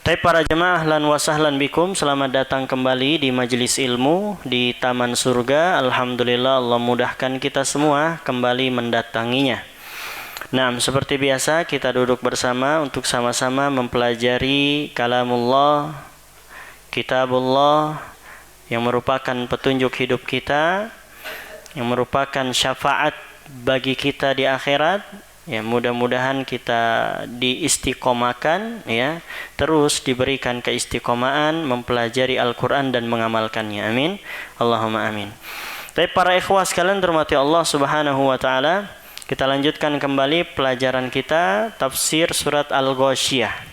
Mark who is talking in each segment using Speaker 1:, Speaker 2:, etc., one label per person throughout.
Speaker 1: Para jemaah, ahlan wa sahlan bikum. Selamat datang kembali di majelis ilmu di Taman Surga. Alhamdulillah, Allah mudahkan kita semua kembali mendatanginya. Nah, seperti biasa kita duduk bersama untuk sama-sama mempelajari kalamullah, kitabullah, yang merupakan petunjuk hidup kita, yang merupakan syafaat bagi kita di akhirat. Ya, mudah-mudahan kita diistiqomahkan, ya, terus diberikan keistiqomahan mempelajari Al-Quran dan mengamalkannya. Amin. Allahumma amin. Tapi para ikhwah sekalian dirahmati Allah Subhanahu wa taala, kita lanjutkan kembali pelajaran kita tafsir surat Al-Ghasyiyah.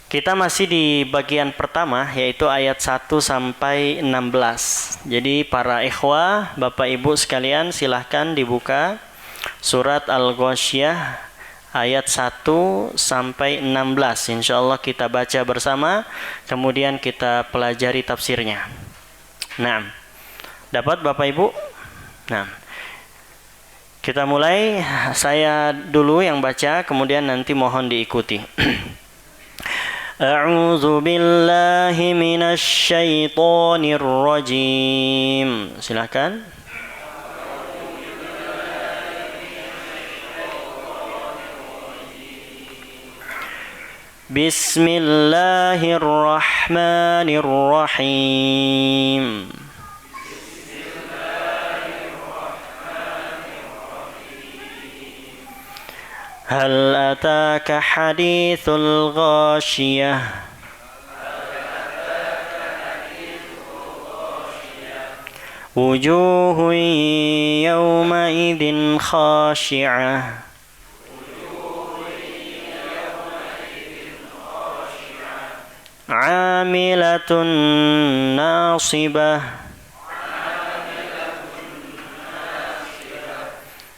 Speaker 1: Kita masih di bagian pertama, yaitu ayat 1 sampai 16. Jadi para ikhwah, Bapak Ibu sekalian, silahkan dibuka surat Al-Ghasyiyah ayat 1 sampai 16. Insyaallah kita baca bersama, kemudian kita pelajari tafsirnya. Nah, dapat Bapak Ibu? Nah, kita mulai. Saya dulu yang baca, kemudian nanti mohon diikuti. A'udzu billahi minasy syaithanir rajim. Silakan. Bismillahirrahmanirrahim. Hal ataka hadithul ghashiyah. Wujuhun yawma idin khashi'ah. Amilatun nasibah.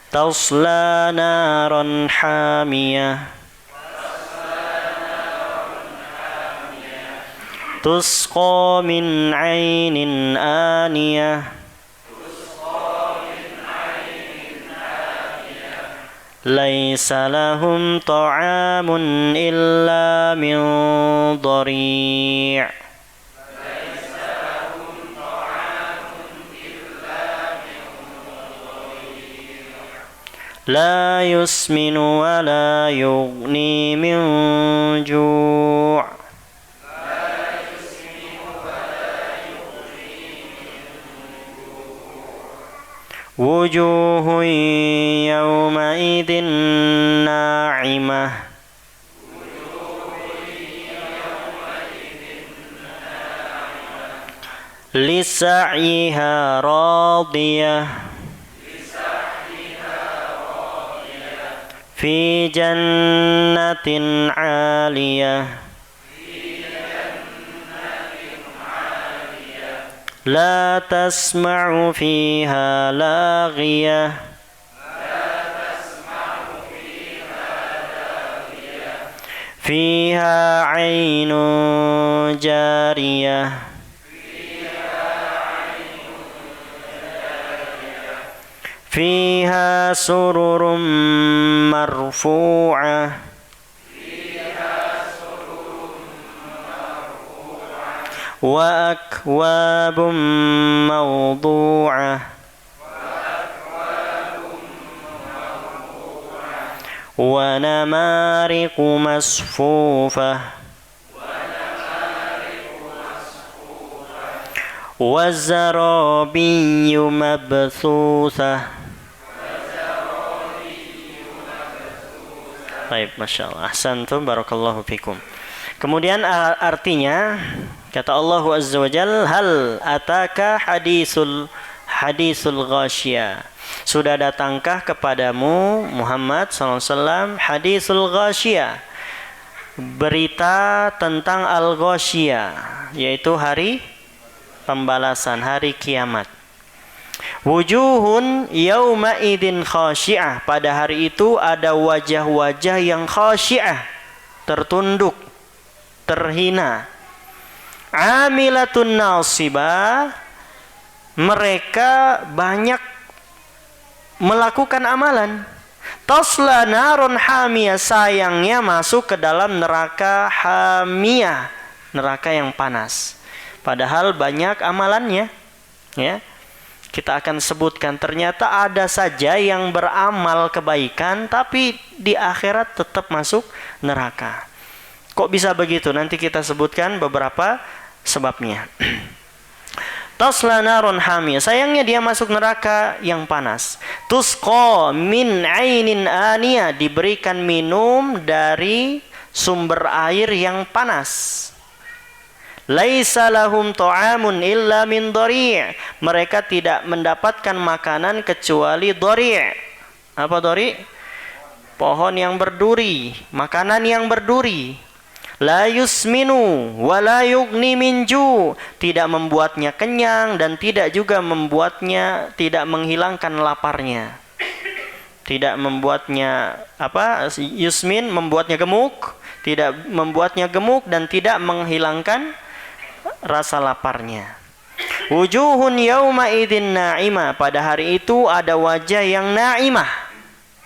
Speaker 1: Tasla naran hamiyah. Tusqa min ainin aniyah. Laisa lahum ta'amun illa min dhari'. La yusminu wa la yughni min ju'. Wujuhun yawmaidin na'imah. Lisa'yiha radiyah. Fi jannatin 'aliyah. La tasma'u fiha laghiyah. Fiha 'ainun jariyah. Fiha sururun marfu'ah. Wa akwabun mawdu'ah. Wa namariqu masfufah. Wa zarabiyyu mabthusah. Baik, Masya Allah. Ahsantum, barakallahu fikum. Kemudian artinya, kata Allah Azza wa Jal, hal ataka hadisul ghasyiyah. Sudah datangkah kepadamu Muhammad SAW hadisul ghasyiyah, berita tentang al-ghasyiyah, yaitu hari pembalasan, hari kiamat. Wujuhun yawma idin khasyi'ah. Pada hari itu ada wajah-wajah yang khasyi'ah, tertunduk, terhina. Amilatun nasibah. Mereka banyak melakukan amalan, Tasla narun hamiyah, sayangnya masuk ke dalam neraka hamiyah, neraka yang panas. Padahal banyak amalannya, ya. Kita akan sebutkan, ternyata ada saja yang beramal kebaikan tapi di akhirat tetap masuk neraka. Kok bisa begitu? Nanti kita sebutkan beberapa sebabnya. Tasla narun hamiyah, sayangnya dia masuk neraka yang panas. Tusqa min ainin aniyah, diberikan minum dari sumber air yang panas. Laisa lahum ta'amun illa min dhari', mereka tidak mendapatkan makanan kecuali dhari'. Apa dhari'? Pohon yang berduri, makanan yang berduri. La yusminu wa la yughni min ju', tidak membuatnya kenyang dan tidak juga membuatnya, tidak menghilangkan laparnya. Tidak membuatnya yusmin, membuatnya gemuk, tidak membuatnya gemuk dan tidak menghilangkan rasa laparnya. Wujuhun yauma idzin na'imah, pada hari itu ada wajah yang na'imah,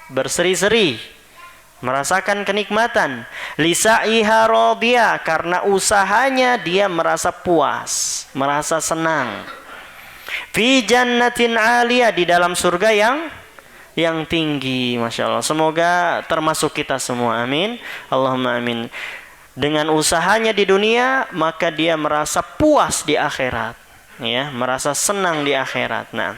Speaker 1: berseri-seri, merasakan kenikmatan. Lisa'iha radiyah, karena usahanya dia merasa puas, merasa senang. Fi jannatin 'aliyah, di dalam surga yang tinggi. Masya Allah, semoga termasuk kita semua, amin, Allahumma amin. Dengan usahanya di dunia, maka dia merasa puas di akhirat, ya, merasa senang di akhirat. Nah,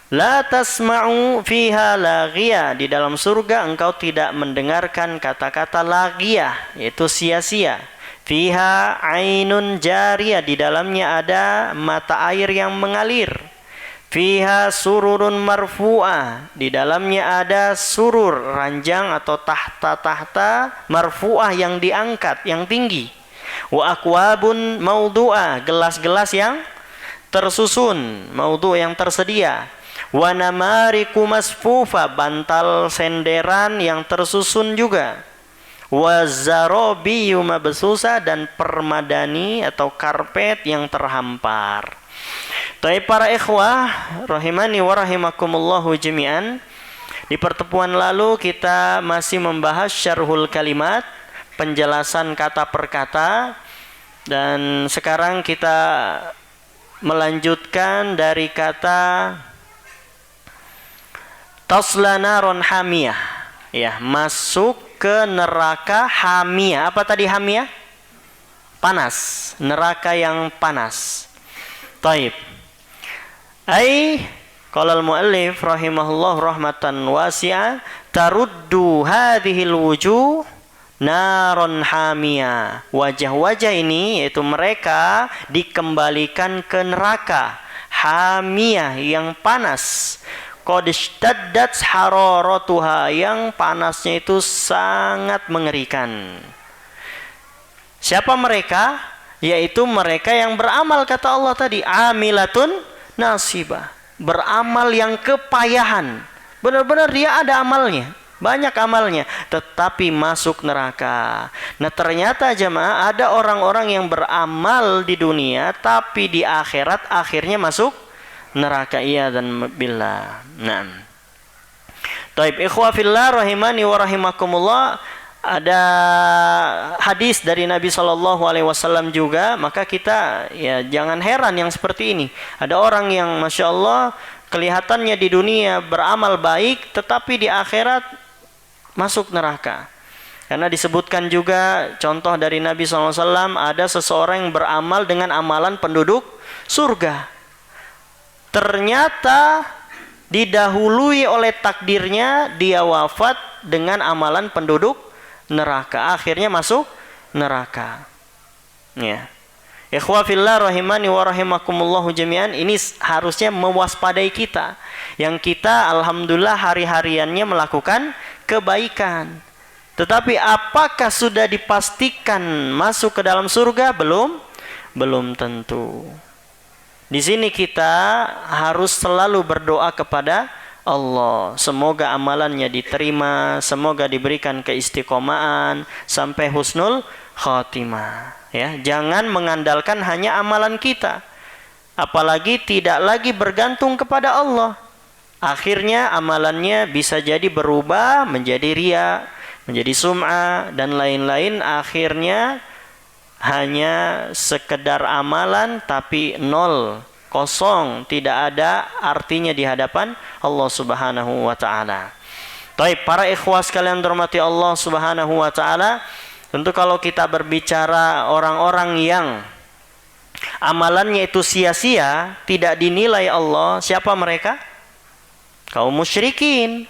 Speaker 1: la tasma'u fiha laghiyah, di dalam surga engkau tidak mendengarkan kata-kata laghiyah, yaitu sia-sia. Fiha ainun jariyah, di dalamnya ada mata air yang mengalir. Fiha sururun marfu'ah, di dalamnya ada surur, ranjang atau tahta-tahta marfu'ah yang diangkat, yang tinggi. Wa akwabun maudu'ah, gelas-gelas yang tersusun, maudu' yang tersedia. Wa namariku masfufa, bantal senderan yang tersusun juga. Wa zarobiyu mabsusa, dan permadani atau karpet yang terhampar. Tapi para ikhwah rahimani wa rahimakumullahu jami'an, di pertemuan lalu kita masih membahas syarhul kalimat, penjelasan kata per kata, dan sekarang kita melanjutkan dari kata tasla naron hamiyah, ya, masuk ke neraka hamiyah. Apa tadi hamiyah? Panas, neraka yang panas. Taib. Qala al-muallif rahimahullah rahmatan wasi'ah, taruddu hadhil wujuh naron hamiyah. Wajah-wajah ini, yaitu mereka, dikembalikan ke neraka hamiyah yang panas. Qad ishtaddat hararatuha, yang panasnya itu sangat mengerikan. Siapa mereka? Yaitu mereka yang beramal, kata Allah tadi, amilatun nasibah, beramal yang kepayahan. Benar-benar dia ada amalnya, banyak amalnya, tetapi masuk neraka. Nah, ternyata jemaah, ada orang-orang yang beramal di dunia tapi di akhirat akhirnya masuk neraka. Iya dan billah. Nah, taib ikhwah fillah rahimani wa rahimakumullah, ada hadis dari Nabi SAW juga, maka kita ya jangan heran yang seperti ini. Ada orang yang Masya Allah kelihatannya di dunia beramal baik, tetapi di akhirat masuk neraka. Karena disebutkan juga contoh dari Nabi SAW, ada seseorang yang beramal dengan amalan penduduk surga. Ternyata didahului oleh takdirnya, dia wafat dengan amalan penduduk neraka, akhirnya masuk neraka. Ya, ikhwah fillah rahimani wa rahimakumullahu jami'an, ini harusnya mewaspadai kita, yang kita alhamdulillah hari-hariannya melakukan kebaikan, tetapi apakah sudah dipastikan masuk ke dalam surga? Belum tentu. Di sini kita harus selalu berdoa kepada Allah, semoga amalannya diterima, semoga diberikan keistiqomahan sampai husnul khatimah. Ya, jangan mengandalkan hanya amalan kita, apalagi tidak lagi bergantung kepada Allah. akhirnya amalannya bisa jadi berubah menjadi riya, menjadi sum'ah dan lain-lain. Akhirnya hanya sekedar amalan tapi nol, kosong, tidak ada artinya di hadapan Allah Subhanahu wa taala. Baik, para ikhwah sekalian dirahmati Allah Subhanahu wa taala, tentu kalau kita berbicara orang-orang yang amalannya itu sia-sia, tidak dinilai Allah, siapa mereka? Kaum musyrikin.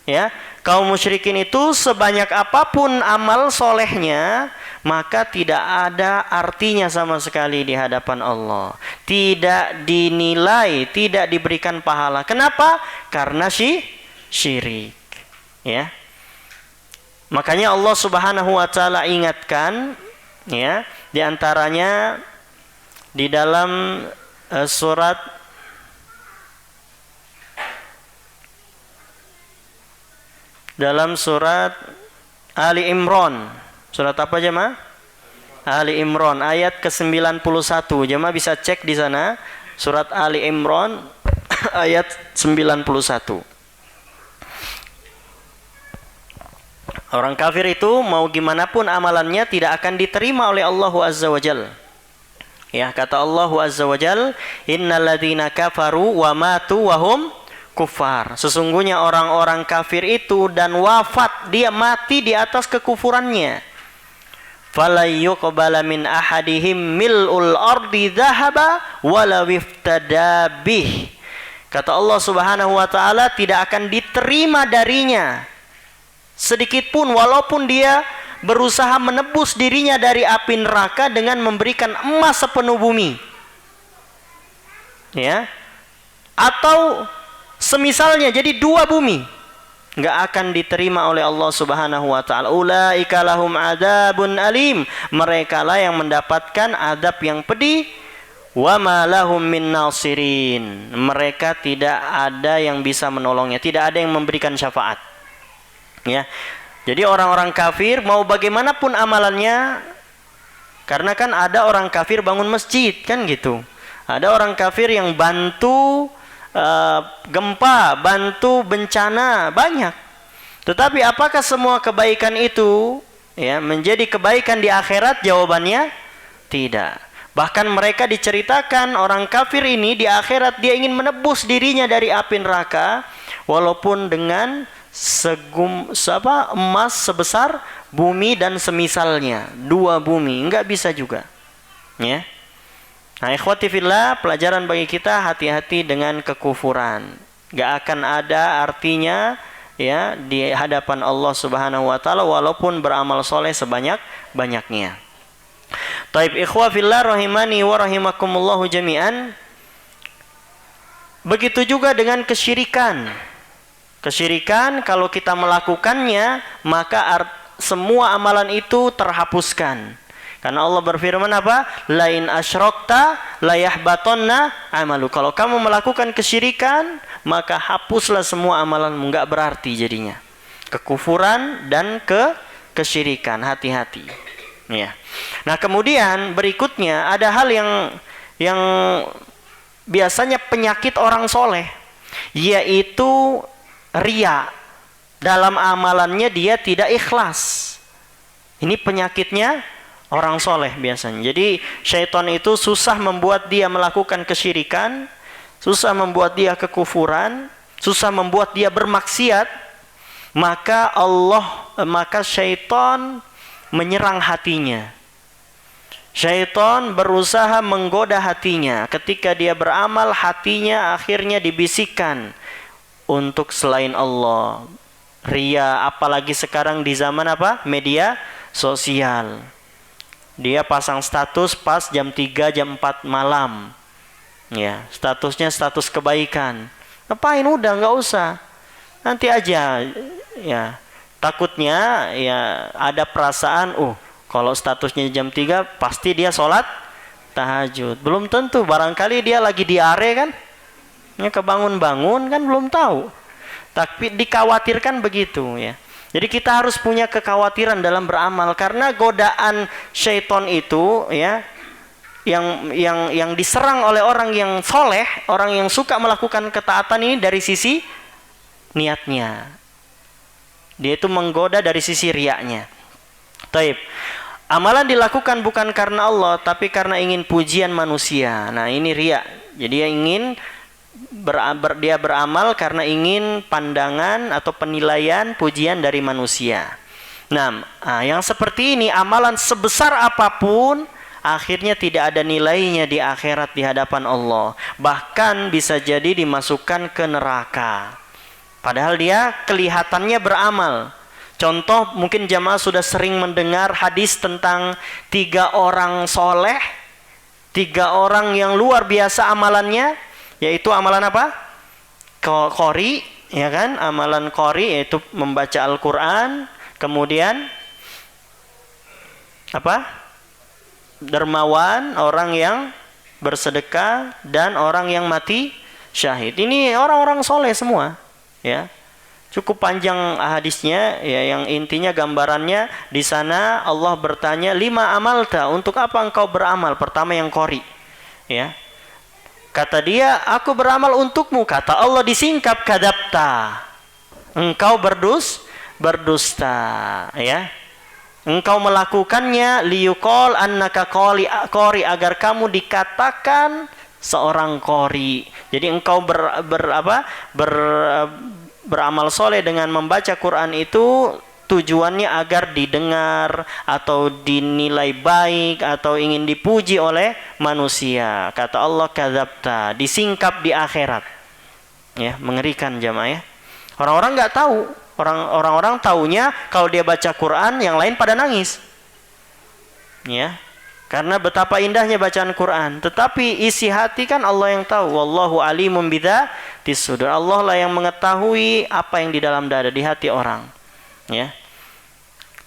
Speaker 1: Ya, kaum musyrikin itu sebanyak apapun amal solehnya, maka tidak ada artinya sama sekali di hadapan Allah. Tidak dinilai, tidak diberikan pahala. Kenapa? Karena syirik. Ya. Makanya Allah Subhanahu wa taala ingatkan, ya, di antaranya di dalam surat Ali Imran. Surat apa jemaah? Ali Imran ayat ke-91. Jemaah bisa cek di sana. Surat Ali Imran ayat 91. Orang kafir itu mau gimana pun amalannya tidak akan diterima oleh Allah Azza wa Jalla. Ya, kata Allah Azza wa Jalla, "Innalladzina kafaru wa matu wa hum kufar." Sesungguhnya orang-orang kafir itu dan wafat, dia mati di atas kekufurannya. "Fala yuqbala min ahadihim mil'ul ardi dhahaba walaw iftada bih." Kata Allah Subhanahu wa taala, tidak akan diterima darinya sedikit pun walaupun dia berusaha menebus dirinya dari api neraka dengan memberikan emas sepenuh bumi. Ya. Atau semisalnya jadi dua bumi, nggak akan diterima oleh Allah Subhanahu wa taala. Ulaika lahum adzabun alim. Mereka lah yang mendapatkan adab yang pedih. Wa ma lahum min nasirin. Mereka tidak ada yang bisa menolongnya, tidak ada yang memberikan syafaat. Ya. Jadi orang-orang kafir mau bagaimanapun amalannya, karena kan ada orang kafir bangun masjid kan gitu. Ada orang kafir yang bantu gempa, bantu bencana, banyak. Tetapi apakah semua kebaikan itu ya menjadi kebaikan di akhirat? Jawabannya tidak. Bahkan mereka diceritakan orang kafir ini di akhirat dia ingin menebus dirinya dari api neraka walaupun dengan emas sebesar bumi dan semisalnya, dua bumi, enggak bisa juga. Ya. Nah, ikhwati fillah, pelajaran bagi kita, hati-hati dengan kekufuran. Enggak akan ada artinya ya di hadapan Allah Subhanahu wa taala walaupun beramal soleh sebanyak-banyaknya. Taib ikhwah fillah rahimani wa rahimakumullahu jami'an. Begitu juga dengan kesyirikan. Kesyirikan kalau kita melakukannya maka semua amalan itu terhapuskan. Karena Allah berfirman apa? Lain asyrakta layahbatonna amalu. Kalau kamu melakukan kesyirikan maka hapuslah semua amalanmu, enggak berarti jadinya. Kekufuran dan kesyirikan, hati-hati. Ya. Nah, kemudian berikutnya ada hal yang biasanya penyakit orang soleh, yaitu riya. Dalam amalannya dia tidak ikhlas. Ini penyakitnya orang soleh biasanya. Jadi syaitan itu susah membuat dia melakukan kesyirikan, susah membuat dia kekufuran, susah membuat dia bermaksiat. Maka syaitan menyerang hatinya. Syaitan berusaha menggoda hatinya. Ketika dia beramal, hatinya akhirnya dibisikkan untuk selain Allah. Ria, apalagi sekarang di zaman apa? Media sosial. Dia pasang status pas jam 3, jam 4 malam. Ya, statusnya status kebaikan. Ngapain? Udah, nggak usah. Nanti aja. Ya, takutnya ya ada perasaan, kalau statusnya jam 3 pasti dia sholat tahajud. Belum tentu, barangkali dia lagi diare kan? Ya, kebangun-bangun kan belum tahu. Tapi dikhawatirkan begitu ya. Jadi kita harus punya kekhawatiran dalam beramal karena godaan syaitan itu ya yang diserang oleh orang yang soleh, orang yang suka melakukan ketaatan ini dari sisi niatnya. Dia itu menggoda dari sisi riaknya. Taib. Amalan dilakukan bukan karena Allah, tapi karena ingin pujian manusia. Nah, ini riak. Jadi dia ingin dia beramal karena ingin pandangan atau penilaian pujian dari manusia. Nah, yang seperti ini amalan sebesar apapun akhirnya tidak ada nilainya di akhirat di hadapan Allah. Bahkan bisa jadi dimasukkan ke neraka. Padahal dia kelihatannya beramal. Contoh, mungkin jamaah sudah sering mendengar hadis tentang 3 orang soleh, 3 orang yang luar biasa amalannya, yaitu amalan apa? Qori, ya kan? Amalan qori yaitu membaca Al-Quran, kemudian apa? Dermawan, orang yang bersedekah, dan orang yang mati syahid. Ini orang-orang soleh semua, ya. Cukup panjang hadisnya, ya, yang intinya gambarannya di sana Allah bertanya, 5 amalta, untuk apa engkau beramal? Pertama yang qori, ya. Kata dia, aku beramal untukmu. Kata Allah disingkap, kadabta, engkau berdusta, ya. Engkau melakukannya liyuqal annaka qori, agar kamu dikatakan seorang qori. Jadi engkau beramal soleh dengan membaca Quran itu tujuannya agar didengar atau dinilai baik atau ingin dipuji oleh manusia. Kata Allah, kadzabta, disingkap di akhirat. Ya, mengerikan jamaah, ya. Orang-orang nggak tahu. Orang-orang taunya kalau dia baca Quran yang lain pada nangis. Ya. Karena betapa indahnya bacaan Quran. Tetapi isi hati kan Allah yang tahu. Wallahu alimun bidzatis sudur. Allah lah yang mengetahui apa yang di dalam dada, di hati orang. Ya.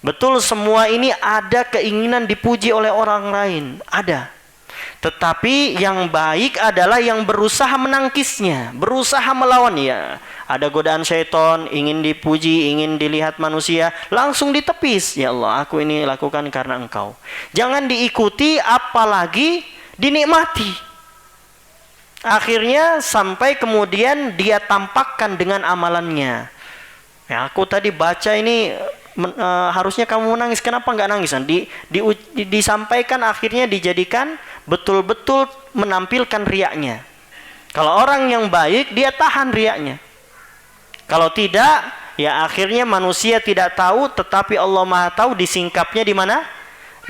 Speaker 1: Betul, semua ini ada keinginan dipuji oleh orang lain. Ada. Tetapi yang baik adalah yang berusaha menangkisnya, berusaha melawan. Ya, ada godaan syaitan, ingin dipuji, ingin dilihat manusia, langsung ditepis. Ya Allah, aku ini lakukan karena engkau. Jangan diikuti, apalagi dinikmati. Akhirnya sampai kemudian dia tampakkan dengan amalannya. Ya, aku tadi baca ini harusnya kamu nangis, kenapa nggak nangis? Disampaikan, akhirnya dijadikan betul-betul menampilkan riaknya. Kalau orang yang baik, dia tahan riaknya. Kalau tidak, ya akhirnya manusia tidak tahu, tetapi Allah Maha tahu, disingkapnya di mana?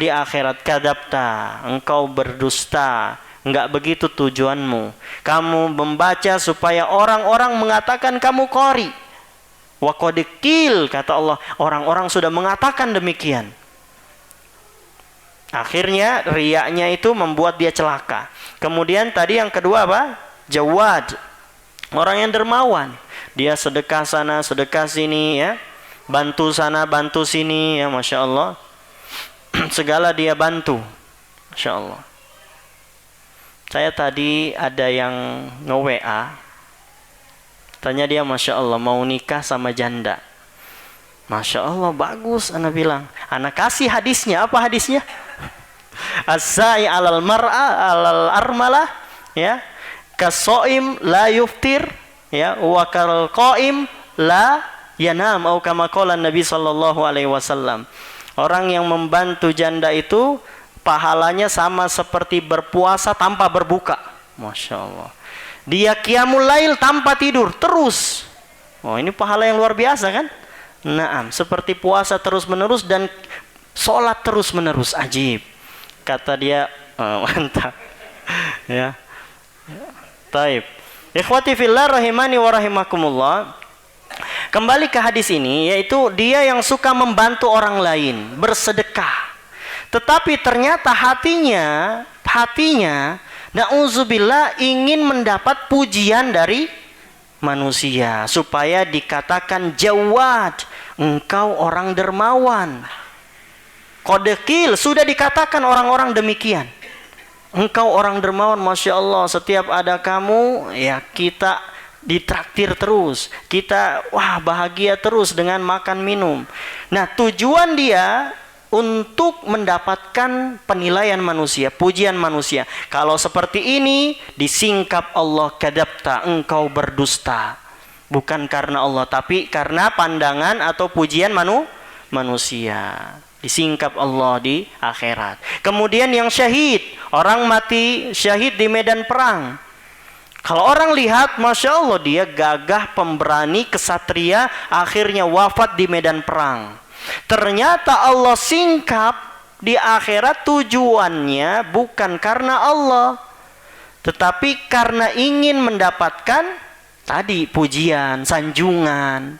Speaker 1: Di akhirat. Kadzabta, engkau berdusta. Enggak begitu tujuanmu. Kamu membaca supaya orang-orang mengatakan kamu qori. Wa qad qil, kata Allah, orang-orang sudah mengatakan demikian. Akhirnya riaknya itu membuat dia celaka. Kemudian tadi yang kedua apa? Jawad, orang yang dermawan. Dia sedekah sana, sedekah sini, ya. Bantu sana, bantu sini, ya, Masya Allah. Segala dia bantu, Masya Allah. Saya tadi ada yang nge-WA, tanya dia, Masya Allah, mau nikah sama janda. Masya Allah, bagus. Ana bilang, ana kasih hadisnya. Apa hadisnya? As-sa'i alal mar'a alal armalah, ya, kasoim la yuftir, ya, wa kal qaim la yanam, atau kama qala Nabi sallallahu alaihi wasallam. Orang yang membantu janda itu pahalanya sama seperti berpuasa tanpa berbuka. Masya Allah. Dia qiyamul lail tanpa tidur terus. Oh, ini pahala yang luar biasa kan? Naam, seperti puasa terus menerus dan sholat terus menerus. Ajib. Kata dia, mantap. Ya. Taib. Ikhwati fillah rahimani wa rahimakumullah. Kembali ke hadis ini, yaitu dia yang suka membantu orang lain, bersedekah. Tetapi ternyata hatinya na'udzubillah ingin mendapat pujian dari manusia supaya dikatakan jawad, engkau orang dermawan. Qadqil, sudah dikatakan orang-orang demikian. Engkau orang dermawan, Masya Allah, setiap ada kamu, ya kita ditraktir terus. Kita, wah, bahagia terus dengan makan minum. Nah, tujuan dia untuk mendapatkan penilaian manusia, pujian manusia. Kalau seperti ini disingkap Allah, kadzabta, engkau berdusta. Bukan karena Allah, tapi karena pandangan atau pujian manusia. Disingkap Allah di akhirat. Kemudian yang syahid, orang mati syahid di medan perang. Kalau orang lihat, Masya Allah, dia gagah, pemberani, kesatria, akhirnya wafat di medan perang. Ternyata Allah singkap di akhirat, tujuannya bukan karena Allah, tetapi karena ingin mendapatkan tadi pujian, sanjungan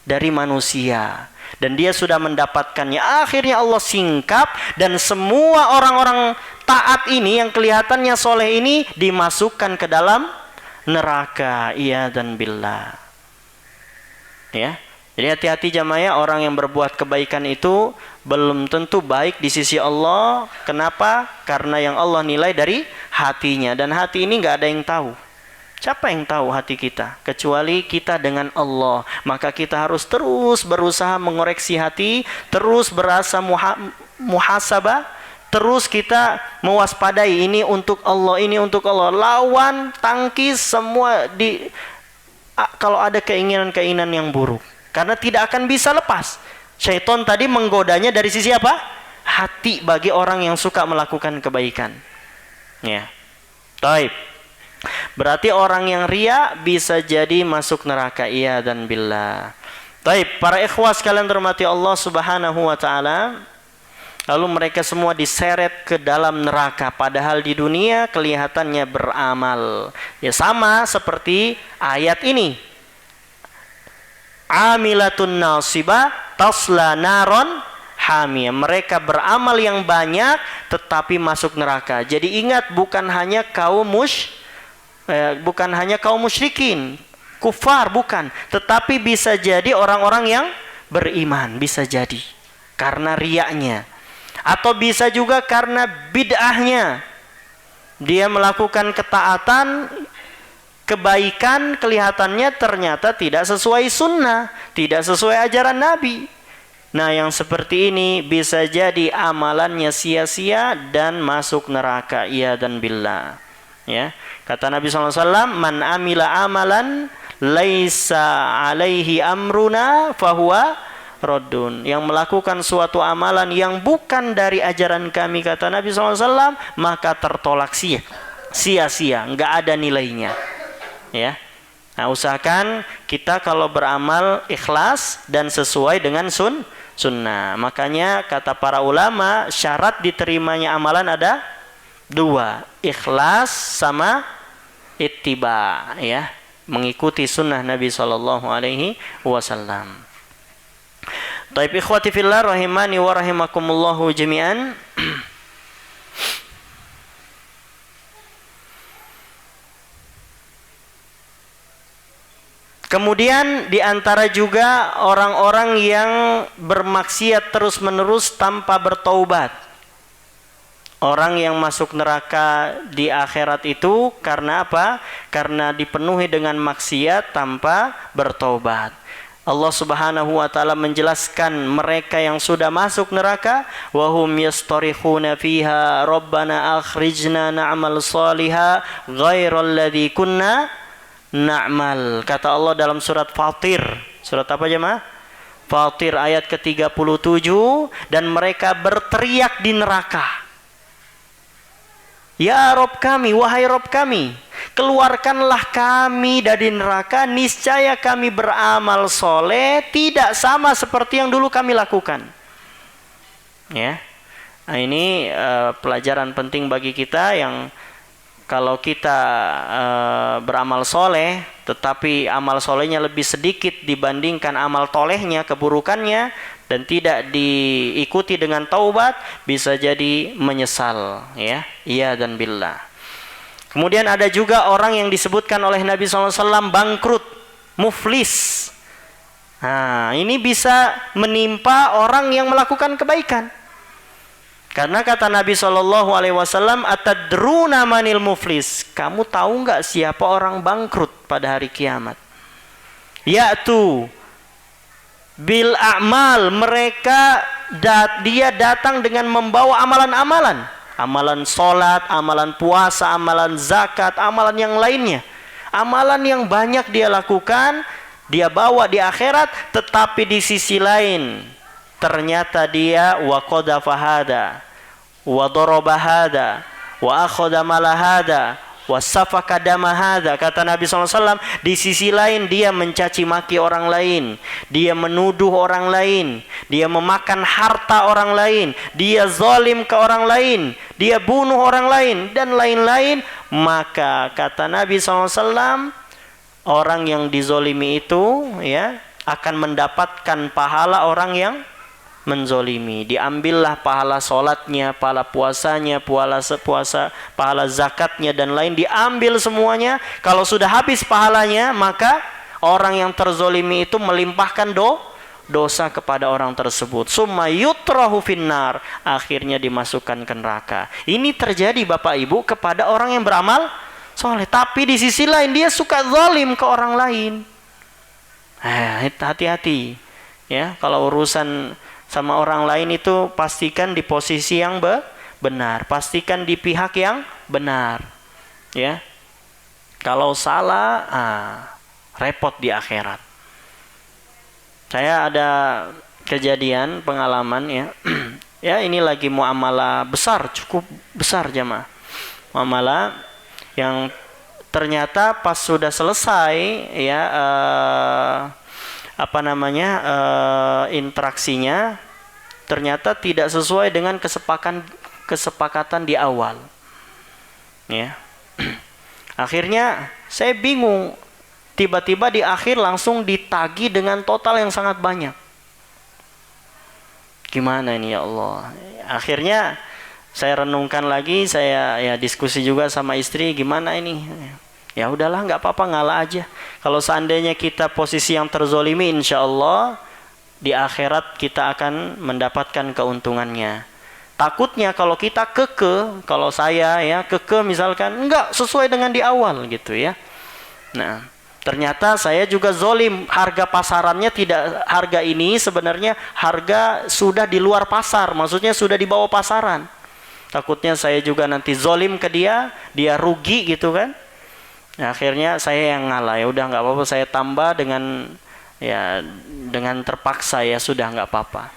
Speaker 1: dari manusia. Dan dia sudah mendapatkannya. Akhirnya Allah singkap, dan semua orang-orang taat ini yang kelihatannya soleh ini dimasukkan ke dalam neraka. Iyadzan billah. Ya. Jadi hati-hati jamaah, orang yang berbuat kebaikan itu belum tentu baik di sisi Allah. Kenapa? Karena yang Allah nilai dari hatinya. Dan hati ini nggak ada yang tahu. Siapa yang tahu hati kita? Kecuali kita dengan Allah. Maka kita harus terus berusaha mengoreksi hati, terus berasa muhasabah, terus kita mewaspadai, ini untuk Allah, ini untuk Allah. Lawan, tangkis semua kalau ada keinginan-keinginan yang buruk. Karena tidak akan bisa lepas. Syaitan tadi menggodanya dari sisi apa? Hati bagi orang yang suka melakukan kebaikan. Ya. Taib. Berarti orang yang ria bisa jadi masuk neraka. Iyadzan billah. Taib. Para ikhwah sekalian terhormati Allah Subhanahu wa taala. Lalu mereka semua diseret ke dalam neraka. Padahal di dunia kelihatannya beramal. Ya sama seperti ayat ini. Amilatun nasibah tasla naron hamiyah. Mereka beramal yang banyak tetapi masuk neraka. Jadi ingat, bukan hanya kaum musyrikin, kufar, bukan, tetapi bisa jadi orang-orang yang beriman, bisa jadi karena riyanya, atau bisa juga karena bid'ahnya. Dia melakukan ketaatan, kebaikan, kelihatannya ternyata tidak sesuai sunnah, tidak sesuai ajaran Nabi. Nah, yang seperti ini bisa jadi amalannya sia-sia dan masuk neraka. Iyadzan billah. Ya, kata Nabi SAW, man amila amalan laisa alaihi amruna fahuwa raddun. Yang melakukan suatu amalan yang bukan dari ajaran kami, kata Nabi SAW, maka tertolak sia-sia, nggak ada nilainya. Ya, nah usahakan kita kalau beramal ikhlas dan sesuai dengan sunnah. Makanya kata para ulama, syarat diterimanya amalan ada 2, ikhlas sama ittiba, ya, mengikuti sunnah Nabi SAW. Taib ikhwati fillah rahimani wa rahimakumullahu jami'an. Kemudian diantara juga orang-orang yang bermaksiat terus-menerus tanpa bertaubat. Orang yang masuk neraka di akhirat itu karena apa? Karena dipenuhi dengan maksiat tanpa bertaubat. Allah Subhanahu wa taala menjelaskan mereka yang sudah masuk neraka, wa hum yastarikhuna fiha rabbana akhrijna na'mal shaliha ghairal ladzi kunna na'mal. Kata Allah dalam surat Fatir. Surat apa jemaah? Fatir ayat ke-37. Dan mereka berteriak di neraka, ya Rob kami, wahai Rob kami, keluarkanlah kami dari neraka, niscaya kami beramal soleh tidak sama seperti yang dulu kami lakukan. Ya, nah ini pelajaran penting bagi kita, yang kalau kita beramal soleh, tetapi amal solehnya lebih sedikit dibandingkan amal tolehnya, keburukannya, dan tidak diikuti dengan taubat, bisa jadi menyesal. Ya, iyadzan billah. Kemudian ada juga orang yang disebutkan oleh Nabi SAW bangkrut, muflis. Nah, ini bisa menimpa orang yang melakukan kebaikan. Karena kata Nabi SAW, atadruna manil muflis? Kamu tahu nggak siapa orang bangkrut pada hari kiamat? Yaitu bil a'mal, mereka dia datang dengan membawa amalan-amalan, amalan sholat, amalan puasa, amalan zakat, amalan yang lainnya, amalan yang banyak dia lakukan, dia bawa di akhirat. Tetapi di sisi lain ternyata dia wa qadhafa hada wa daraba hada wa akhadha mala hada wa safaka dama hada. Kata Nabi SAW, di sisi lain dia mencaci maki orang lain, dia menuduh orang lain, dia memakan harta orang lain, dia zalim ke orang lain, dia bunuh orang lain, dan lain-lain. Maka kata Nabi SAW, orang yang dizolimi itu ya akan mendapatkan pahala orang yang menzolimi. Diambillah pahala solatnya, pahala puasanya, pahala zakatnya dan lain, diambil semuanya. Kalau sudah habis pahalanya, maka orang yang terzolimi itu melimpahkan dosa kepada orang tersebut. Summa yutrahu finnar, akhirnya dimasukkan ke neraka. Ini terjadi Bapak Ibu kepada orang yang beramal soleh, tapi di sisi lain dia suka zalim ke orang lain. Hati-hati ya, kalau urusan sama orang lain itu pastikan di posisi yang benar, pastikan di pihak yang benar ya. Kalau salah, repot di akhirat. Saya ada kejadian pengalaman ya. Ya, ini lagi muamalah besar, cukup besar jamaah. Muamalah yang ternyata pas sudah selesai ya interaksinya ternyata tidak sesuai dengan kesepakatan di awal ya. Akhirnya saya bingung, tiba-tiba di akhir langsung ditagih dengan total yang sangat banyak. Gimana ini ya Allah? Akhirnya saya renungkan lagi, saya ya diskusi juga sama istri, gimana ini? Ya udahlah, nggak apa-apa, ngalah aja. Kalau seandainya kita posisi yang terzolimi, insya Allah di akhirat kita akan mendapatkan keuntungannya. Takutnya kalau kita kalau saya ya misalkan nggak sesuai dengan di awal gitu ya. Nah, ternyata saya juga zolim, harga pasarannya tidak, harga ini sebenarnya harga sudah di luar pasar, maksudnya sudah di bawah pasaran. Takutnya saya juga nanti zolim ke dia rugi gitu kan. Nah, akhirnya saya yang ngalah, ya udah nggak apa-apa, saya tambah dengan terpaksa, ya sudah nggak apa-apa.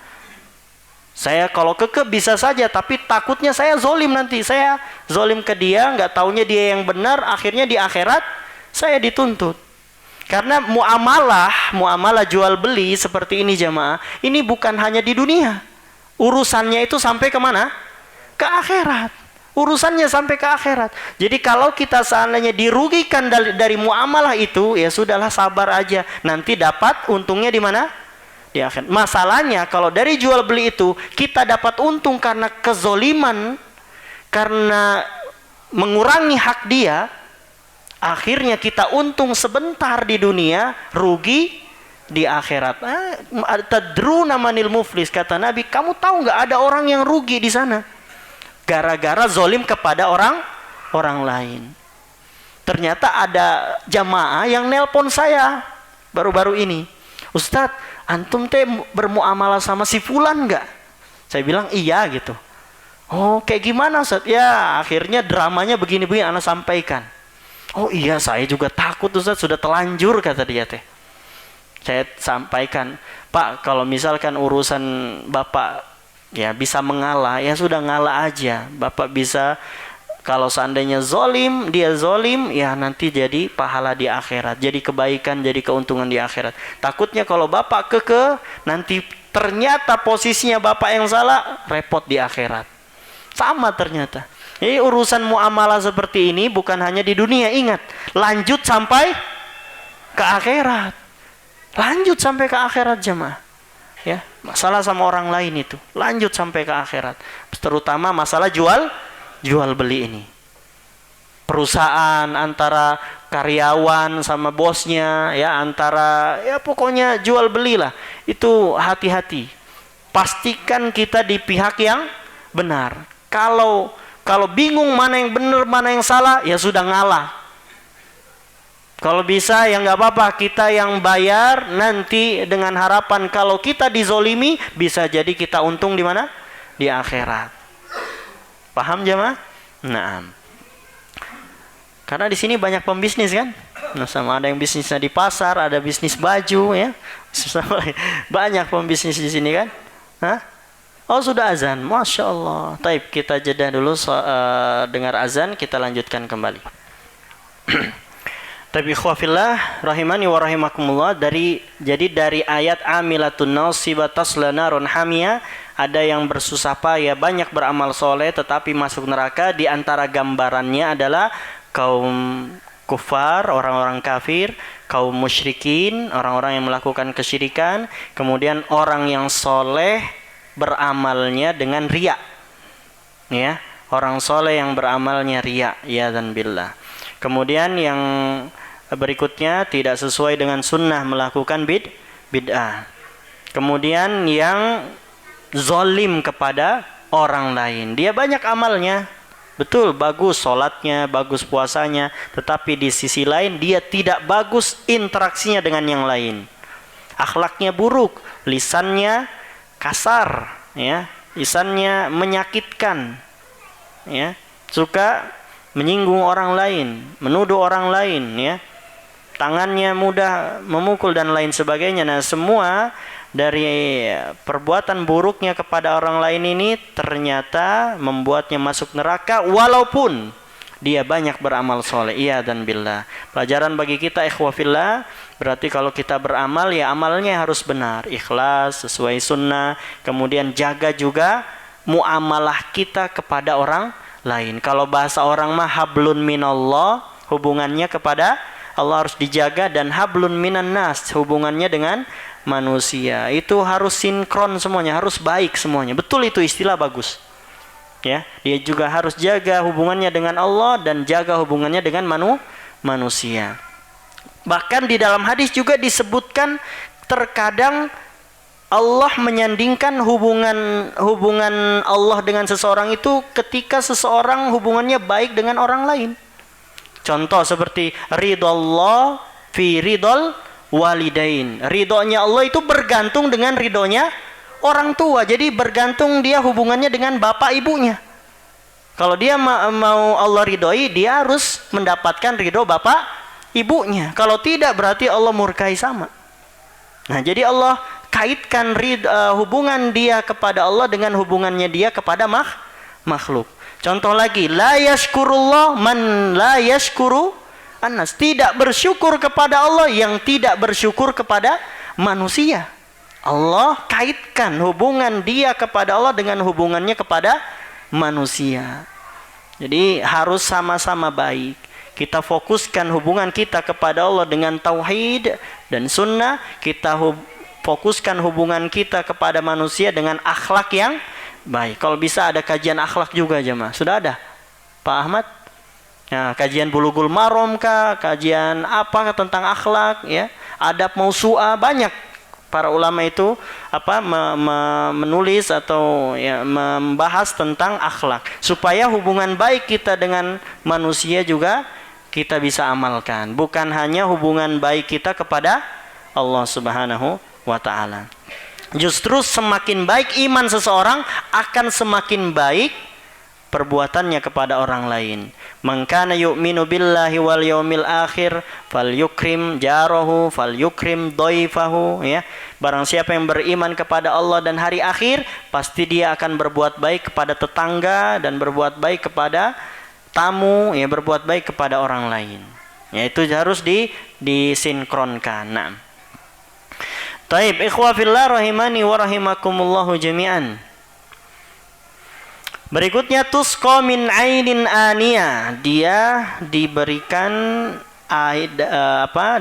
Speaker 1: Saya kalau bisa saja, tapi takutnya saya zolim nanti, saya zolim ke dia, nggak taunya dia yang benar, akhirnya di akhirat saya dituntut. Karena muamalah jual beli seperti ini jamaah, ini bukan hanya di dunia, urusannya itu sampai kemana? Ke akhirat. Urusannya sampai ke akhirat. Jadi kalau kita seandainya dirugikan dari muamalah itu, ya sudahlah, sabar aja. Nanti dapat untungnya di mana? Di akhirat. Masalahnya kalau dari jual beli itu kita dapat untung karena kezoliman, karena mengurangi hak dia, akhirnya kita untung sebentar di dunia, rugi di akhirat. Tadruna manil muflis, kata Nabi, kamu tahu nggak ada orang yang rugi di sana? Gara-gara zolim kepada orang lain. Ternyata ada jamaah yang nelpon saya baru-baru ini, Ustadz, antum teh bermuamalah sama si fulan nggak? Saya bilang iya gitu. Oh, kayak gimana Ustadz? Ya akhirnya dramanya begini-begini anak sampaikan. Oh iya, saya juga takut Ustadz, sudah telanjur, kata dia teh. Saya sampaikan, Pak, kalau misalkan urusan Bapak ya bisa mengalah, ya sudah ngalah aja. Bapak bisa, kalau seandainya zolim, dia zolim, ya nanti jadi pahala di akhirat, jadi kebaikan, jadi keuntungan di akhirat. Takutnya kalau Bapak nanti ternyata posisinya Bapak yang salah, repot di akhirat. Sama ternyata. Jadi urusan muamalah seperti ini bukan hanya di dunia, ingat, lanjut sampai ke akhirat. Lanjut sampai ke akhirat jemaah. Ya, masalah sama orang lain itu lanjut sampai ke akhirat, terutama masalah jual beli ini. Perusahaan antara karyawan sama bosnya, ya antara, ya pokoknya jual belilah, itu hati-hati. Pastikan kita di pihak yang benar. Kalau bingung mana yang benar mana yang salah, ya sudah ngalah. Kalau bisa ya nggak apa-apa, kita yang bayar, nanti dengan harapan kalau kita dizolimi bisa jadi kita untung di mana? Di akhirat. Paham jemaah? Nah, karena di sini banyak pembisnis kan? Nah, sama ada yang bisnisnya di pasar, ada bisnis baju ya. Banyak pembisnis di sini kan? Hah? Oh sudah azan, masya Allah. Taib, kita jeda dulu dengar azan, kita lanjutkan kembali. Tapi ikhwafillah rahimani wa rahimakumullah, jadi dari ayat amilatun nasibah tasla narun hamiyah, ada yang bersusah payah banyak beramal soleh tetapi masuk neraka. Di antara gambarannya adalah kaum kufar, orang-orang kafir, kaum musyrikin, orang-orang yang melakukan kesyirikan, kemudian orang yang soleh beramalnya dengan riya, ya, orang soleh yang beramalnya riya, ya dan billah. Kemudian yang berikutnya tidak sesuai dengan sunnah, melakukan bid'ah. Kemudian yang zolim kepada orang lain, dia banyak amalnya, betul bagus sholatnya, bagus puasanya, tetapi di sisi lain dia tidak bagus interaksinya dengan yang lain, akhlaknya buruk, lisannya kasar, ya, lisannya menyakitkan, ya, suka menyinggung orang lain, menuduh orang lain, ya, tangannya mudah memukul dan lain sebagainya. Nah, semua dari perbuatan buruknya kepada orang lain ini ternyata membuatnya masuk neraka walaupun dia banyak beramal soleh. Iya dan billah. Pelajaran bagi kita ikhwafillah, berarti kalau kita beramal ya amalnya harus benar, ikhlas, sesuai sunnah. Kemudian jaga juga muamalah kita kepada orang lain. Kalau bahasa orang mah hablun minallah, hubungannya kepada Allah harus dijaga, dan hablun minan nas, hubungannya dengan manusia itu harus sinkron semuanya, harus baik semuanya. Betul, itu istilah bagus. Ya, dia juga harus jaga hubungannya dengan Allah dan jaga hubungannya dengan manusia. Bahkan di dalam hadis juga disebutkan terkadang Allah menyandingkan hubungan Allah dengan seseorang itu ketika seseorang hubungannya baik dengan orang lain. Contoh seperti ridallah fi ridal walidain. Ridhonya Allah itu bergantung dengan ridhonya orang tua. Jadi bergantung dia hubungannya dengan bapak ibunya. Kalau dia mau Allah ridhoi, dia harus mendapatkan ridho bapak ibunya. Kalau tidak, berarti Allah murkai sama. Nah, jadi Allah kaitkan hubungan dia kepada Allah dengan hubungannya dia kepada makhluk. Contoh lagi, la yashkurullah man la yashkuru annas. Tidak bersyukur kepada Allah yang tidak bersyukur kepada manusia. Allah kaitkan hubungan dia kepada Allah dengan hubungannya kepada manusia. Jadi harus sama-sama baik. Kita fokuskan hubungan kita kepada Allah dengan tauhid dan sunnah. Kita fokuskan hubungan kita kepada manusia dengan akhlak yang baik. Kalau bisa ada kajian akhlak juga jemaah. Sudah ada Pak Ahmad? Nah, kajian Bulughul Maram kah? Kajian apa tentang akhlak, ya? Adab mausu'ah, banyak para ulama itu menulis atau ya, membahas tentang akhlak supaya hubungan baik kita dengan manusia juga kita bisa amalkan. Bukan hanya hubungan baik kita kepada Allah Subhanahu wa ta'ala. Justru semakin baik iman seseorang, akan semakin baik perbuatannya kepada orang lain. Man kana yu'minu billahi wal yaumil akhir falyukrim jarahu falyukrim dhaifahu, ya. Barang siapa yang beriman kepada Allah dan hari akhir, pasti dia akan berbuat baik kepada tetangga dan berbuat baik kepada tamu, ya, berbuat baik kepada orang lain. Ya, itu harus disinkronkan. Nah, taib ikhwa fillah rahimani wa rahimakumullahu jami'an. Berikutnya tusqa min ainin aniyah. Dia diberikan air,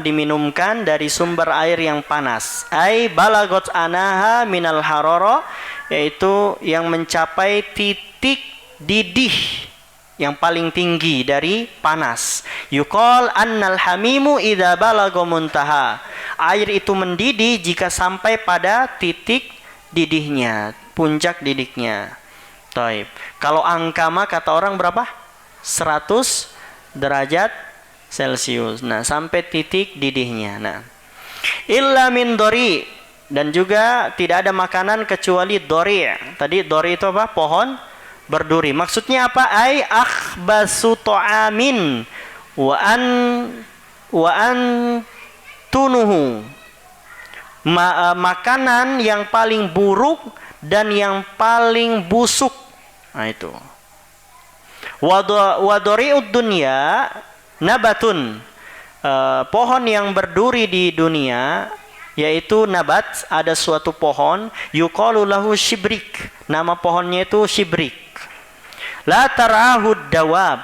Speaker 1: diminumkan dari sumber air yang panas. Ai balagot anaha minal harara, yaitu yang mencapai titik didih yang paling tinggi dari panas. Yuqal annal hamimu idza balagha muntaha. Air itu mendidih jika sampai pada titik didihnya, puncak didihnya. Taib. Kalau angka mah kata orang berapa? 100 derajat Celcius. Nah, sampai titik didihnya. Nah, illa min dori, dan juga tidak ada makanan kecuali dori. Tadi dori itu apa? Pohon berduri. Maksudnya apa? Ai akhbasu ta'amin wa an tunuhu. Makanan yang paling buruk dan yang paling busuk. Nah, itu. Wa dori'ud dunya nabatun. Pohon yang berduri di dunia yaitu nabat, ada suatu pohon, yuqalu lahu shibrik, nama pohonnya itu shibrik. La tar'ahud dawab,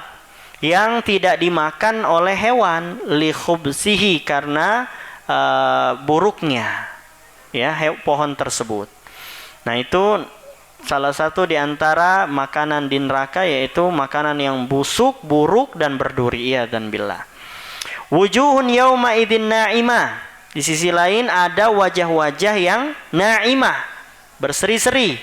Speaker 1: yang tidak dimakan oleh hewan, li khubsihi, karena buruknya ya pohon tersebut. Nah, itu salah satu di antara makanan di neraka, yaitu makanan yang busuk, buruk dan berduri. Iya dan billah. Wujuhun yauma idzin na'imah. Di sisi lain ada wajah-wajah yang na'imah, berseri-seri.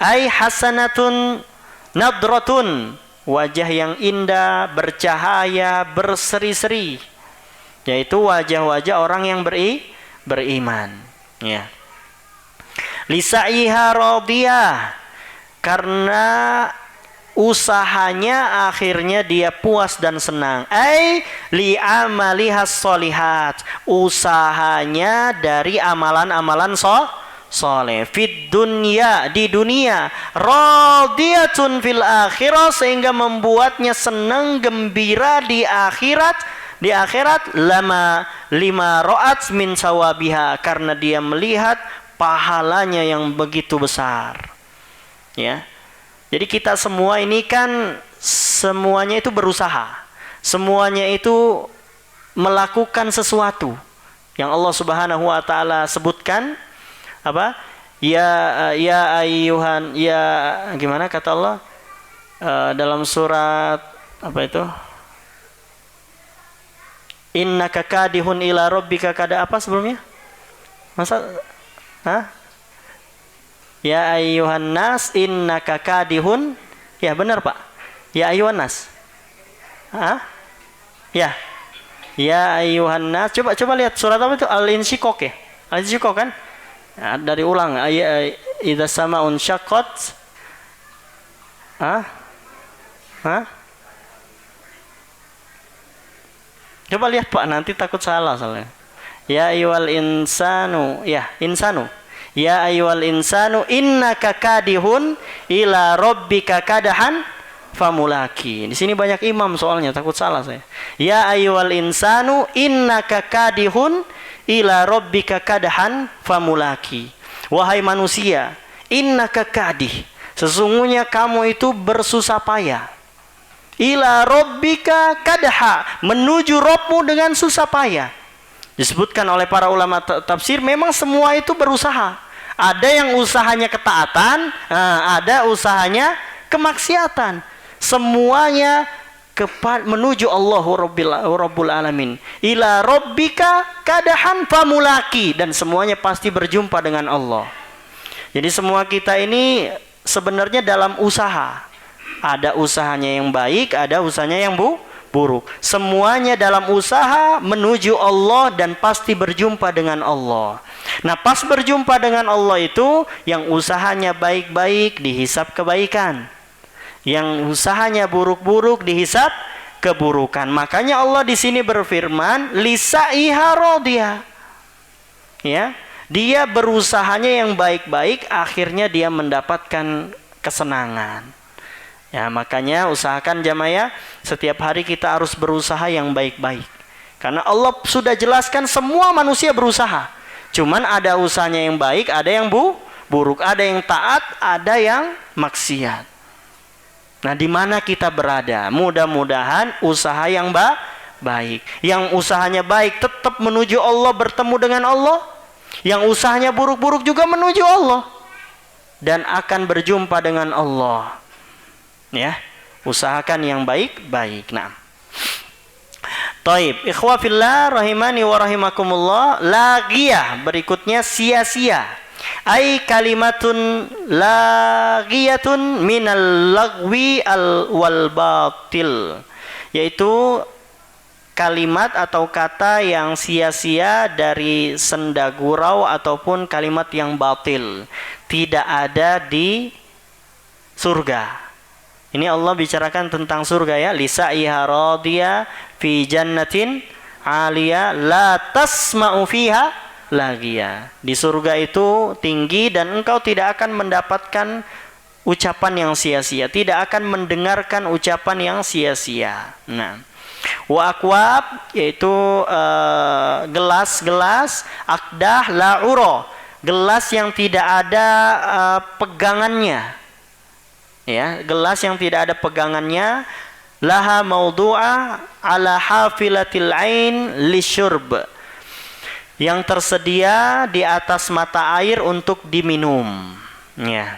Speaker 1: Ai hasanatun nadratun, wajah yang indah, bercahaya, berseri-seri. Yaitu wajah-wajah orang yang beriman. Ya. Lisa'iha radiyah, karena usahanya akhirnya dia puas dan senang. Ai li amalihas solihat, usahanya dari amalan-amalan soleh. Fid dunya, di dunia. Radiyatun fil akhirah, sehingga membuatnya senang, gembira di akhirat. Di akhirat lima ra'at min sawabiha, karena dia melihat pahalanya yang begitu besar. Ya. Jadi kita semua ini kan semuanya itu berusaha. Semuanya itu melakukan sesuatu yang Allah Subhanahu wa taala sebutkan apa? Ya ayyuhan, ya gimana kata Allah dalam surat apa itu? Innaka kadihun ila rabbika kada apa sebelumnya? Masa Ya ayyuhan nas innaka kadihun. Ya benar Pak. Ya ayyuhan nas. Ya. Ya ayyuhan nas. Coba lihat surat apa itu? Al-Insyiqaq ya. Al-Insyiqaq kan? Ya, dari ulang. Idza sama'un syaqqat. Coba lihat Pak, nanti takut salah soalnya. Ya ayyuhal insanu. Ya, insanu. Ya ayyuhal insanu innaka kadihun ila rabbika kadahan famulaki. Di sini banyak imam soalnya, takut salah saya. Ya ayyuhal insanu innaka kadihun ila rabbika kadahan famulaki. Wahai manusia, innaka kadih, sesungguhnya kamu itu bersusah payah. Ila rabbika kadha, menuju Rabbmu dengan susah payah. Disebutkan oleh para ulama tafsir, memang semua itu berusaha. Ada yang usahanya ketaatan, ada usahanya kemaksiatan. Semuanya menuju Allah Rabbul Alamin. Ila rabbika kadahan famulaki, dan semuanya pasti berjumpa dengan Allah. Jadi semua kita ini sebenarnya dalam usaha. Ada usahanya yang baik, ada usahanya yang buruk. Semuanya dalam usaha menuju Allah dan pasti berjumpa dengan Allah. Nah, pas berjumpa dengan Allah itu, yang usahanya baik-baik dihisap kebaikan, yang usahanya buruk-buruk dihisap keburukan. Makanya Allah di sini berfirman, lisa'iha radiyah. Ya, dia berusahanya yang baik-baik, akhirnya dia mendapatkan kesenangan. Ya, makanya usahakan jamaah, setiap hari kita harus berusaha yang baik-baik. Karena Allah sudah jelaskan semua manusia berusaha. Cuman ada usahanya yang baik, ada yang buruk, ada yang taat, ada yang maksiat. Nah, di mana kita berada? Mudah-mudahan usaha yang baik. Yang usahanya baik tetap menuju Allah, bertemu dengan Allah. Yang usahanya buruk-buruk juga menuju Allah dan akan berjumpa dengan Allah. Ya, usahakan yang baik-baik. Nah, taib, ikhwa fillah rahimani wa rahimakumullah. Lagiyah, berikutnya sia-sia. Ai kalimatun lagiyatun minal lagwi wal batil, yaitu kalimat atau kata yang sia-sia dari senda gurau ataupun kalimat yang batil. Tidak ada di surga. Ini Allah bicarakan tentang surga ya. Lisa'iha radiyah fi jannatin 'aliyah la tasma'u fiha lagiyah. Di surga itu tinggi dan engkau tidak akan mendapatkan ucapan yang sia-sia, tidak akan mendengarkan ucapan yang sia-sia. Nah, wa akwab yaitu gelas-gelas, akdah la'uro, gelas yang tidak ada pegangannya. Ya, gelas yang tidak ada pegangannya, laha maudu'a ala hafilatil ain lisyurb, yang tersedia di atas mata air untuk diminum. Ya.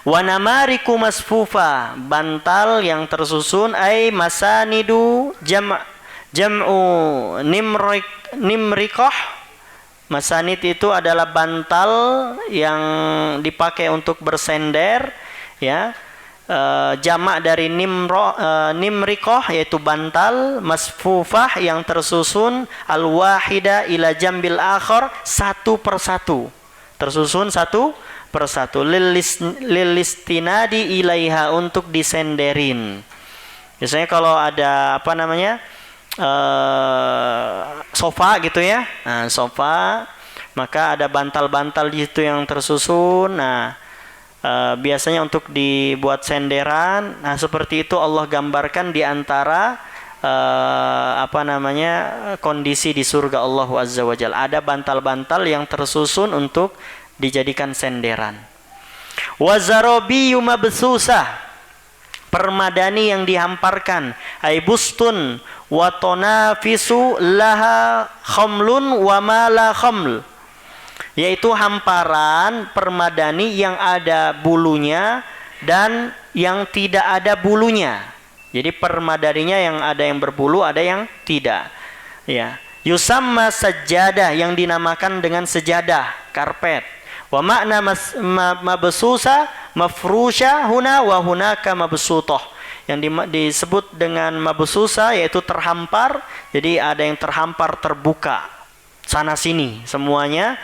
Speaker 1: Wa namariku masfufa, bantal yang tersusun, ay masanidu jam'u nimrikoh. Masanid itu adalah bantal yang dipakai untuk bersender, ya. Jamak dari nimrikoh yaitu bantal, masfufah yang tersusun, al-wahida ila jambil akhar, satu persatu, tersusun satu persatu, lilistinadi ilaiha, untuk disenderin. Biasanya kalau ada sofa gitu ya, nah, sofa, maka ada bantal-bantal di situ yang tersusun. Nah, biasanya untuk dibuat senderan. Nah, seperti itu Allah gambarkan di antara kondisi di surga Allah Azza wa Jalla. Ada bantal-bantal yang tersusun untuk dijadikan senderan. Wazarobiyu mabsusah, permadani yang dihamparkan, aibustun watonafisu laha khamlun wa ma la khaml, yaitu hamparan permadani yang ada bulunya dan yang tidak ada bulunya. Jadi permadaninya yang ada yang berbulu, ada yang tidak. Ya, yusamma sajadah, yang dinamakan dengan sejadah, karpet. Wa makna mabsusa mafrusha huna wa hunaka mabsutoh, yang disebut dengan mabsusa yaitu terhampar. Jadi ada yang terhampar, terbuka sana sini, semuanya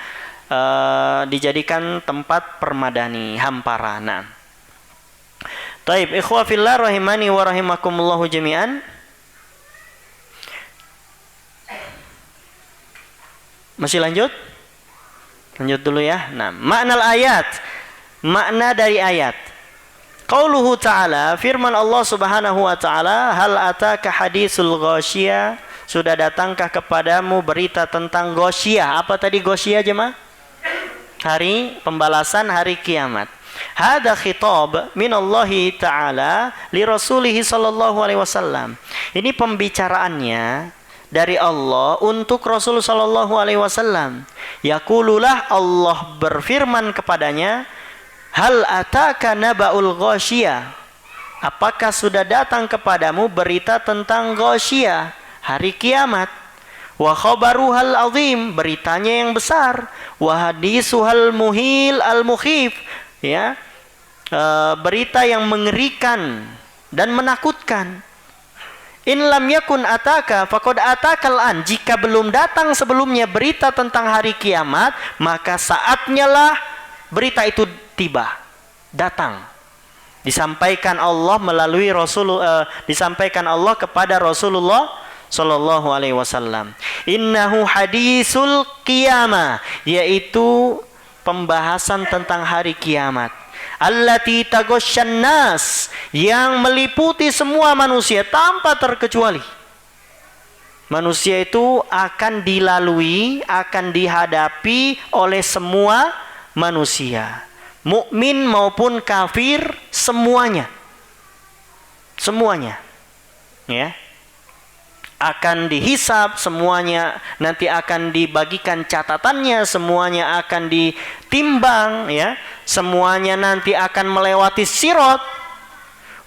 Speaker 1: dijadikan tempat permadani, hamparan. Nah, taib ikhwa fillah rahimani wa rahimakumullahu jami'an. Masih lanjut? Lanjut dulu ya. Nah, makna ayat, makna dari ayat. Qauluhu ta'ala, firman Allah Subhanahu wa ta'ala, hal ataka hadisul ghasyiyah, sudah datangkah kepadamu berita tentang ghasyiyah? Apa tadi ghasyiyah jemaah? Hari pembalasan, hari kiamat. Hada khitab minallahi ta'ala li rasulihi sallallahu alaihi wasallam. Ini pembicaraannya dari Allah untuk Rasul sallallahu alaihi wasallam. Yaqululah, Allah berfirman kepadanya, hal ataka naba'ul ghasyiyah, apakah sudah datang kepadamu berita tentang ghasyiyah, hari kiamat. Wa khabaruhal azim, beritanya yang besar. Wa hadisuhal muhil al mukhif, ya, berita yang mengerikan dan menakutkan. In lam yakun ataka faqad atakal an, jika belum datang sebelumnya berita tentang hari kiamat, maka saatnya lah berita itu tiba, datang. Disampaikan Allah melalui disampaikan Allah kepada Rasulullah sallallahu alaihi wasallam. Innahu hadisul qiyamah, yaitu pembahasan tentang hari kiamat. Allati taghasyan nas, yang meliputi semua manusia tanpa terkecuali. Manusia itu akan dilalui, akan dihadapi oleh semua manusia, mukmin maupun kafir, semuanya. Semuanya. Ya. Akan dihisab semuanya, nanti akan dibagikan catatannya, semuanya akan ditimbang, ya. Semuanya nanti akan melewati sirat.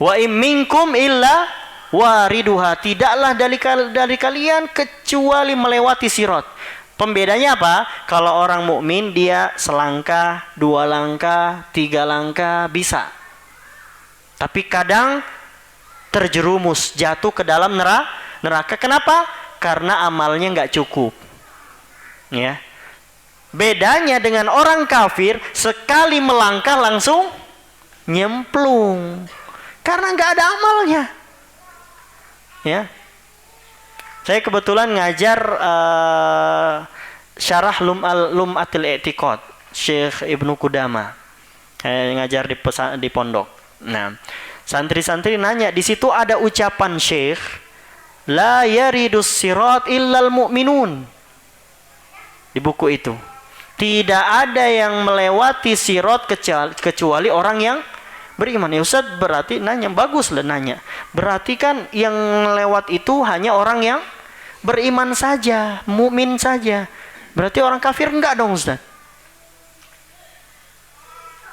Speaker 1: Wa im minkum illa wariduha, tidaklah dari kalian kecuali melewati sirat. Pembedanya apa? Kalau orang mukmin dia selangkah, 2 langkah, 3 langkah bisa. Tapi kadang terjerumus, jatuh ke dalam neraka. Kenapa? Karena amalnya nggak cukup. Ya. Bedanya dengan orang kafir, sekali melangkah langsung nyemplung. Karena nggak ada amalnya. Ya. Saya kebetulan ngajar syarah Lum'atil I'tiqad Syekh Ibnu Qudamah. Saya ngajar di pondok. Nah, santri-santri nanya, di situ ada ucapan Syekh, la yaridus sirat illal mu'minun. Di buku itu, tidak ada yang melewati sirat kecuali orang yang beriman. Ya Ustaz, berarti nanya, bagus lah nanya. Berarti kan yang lewat itu hanya orang yang beriman saja, mukmin saja. Berarti orang kafir enggak dong Ustaz?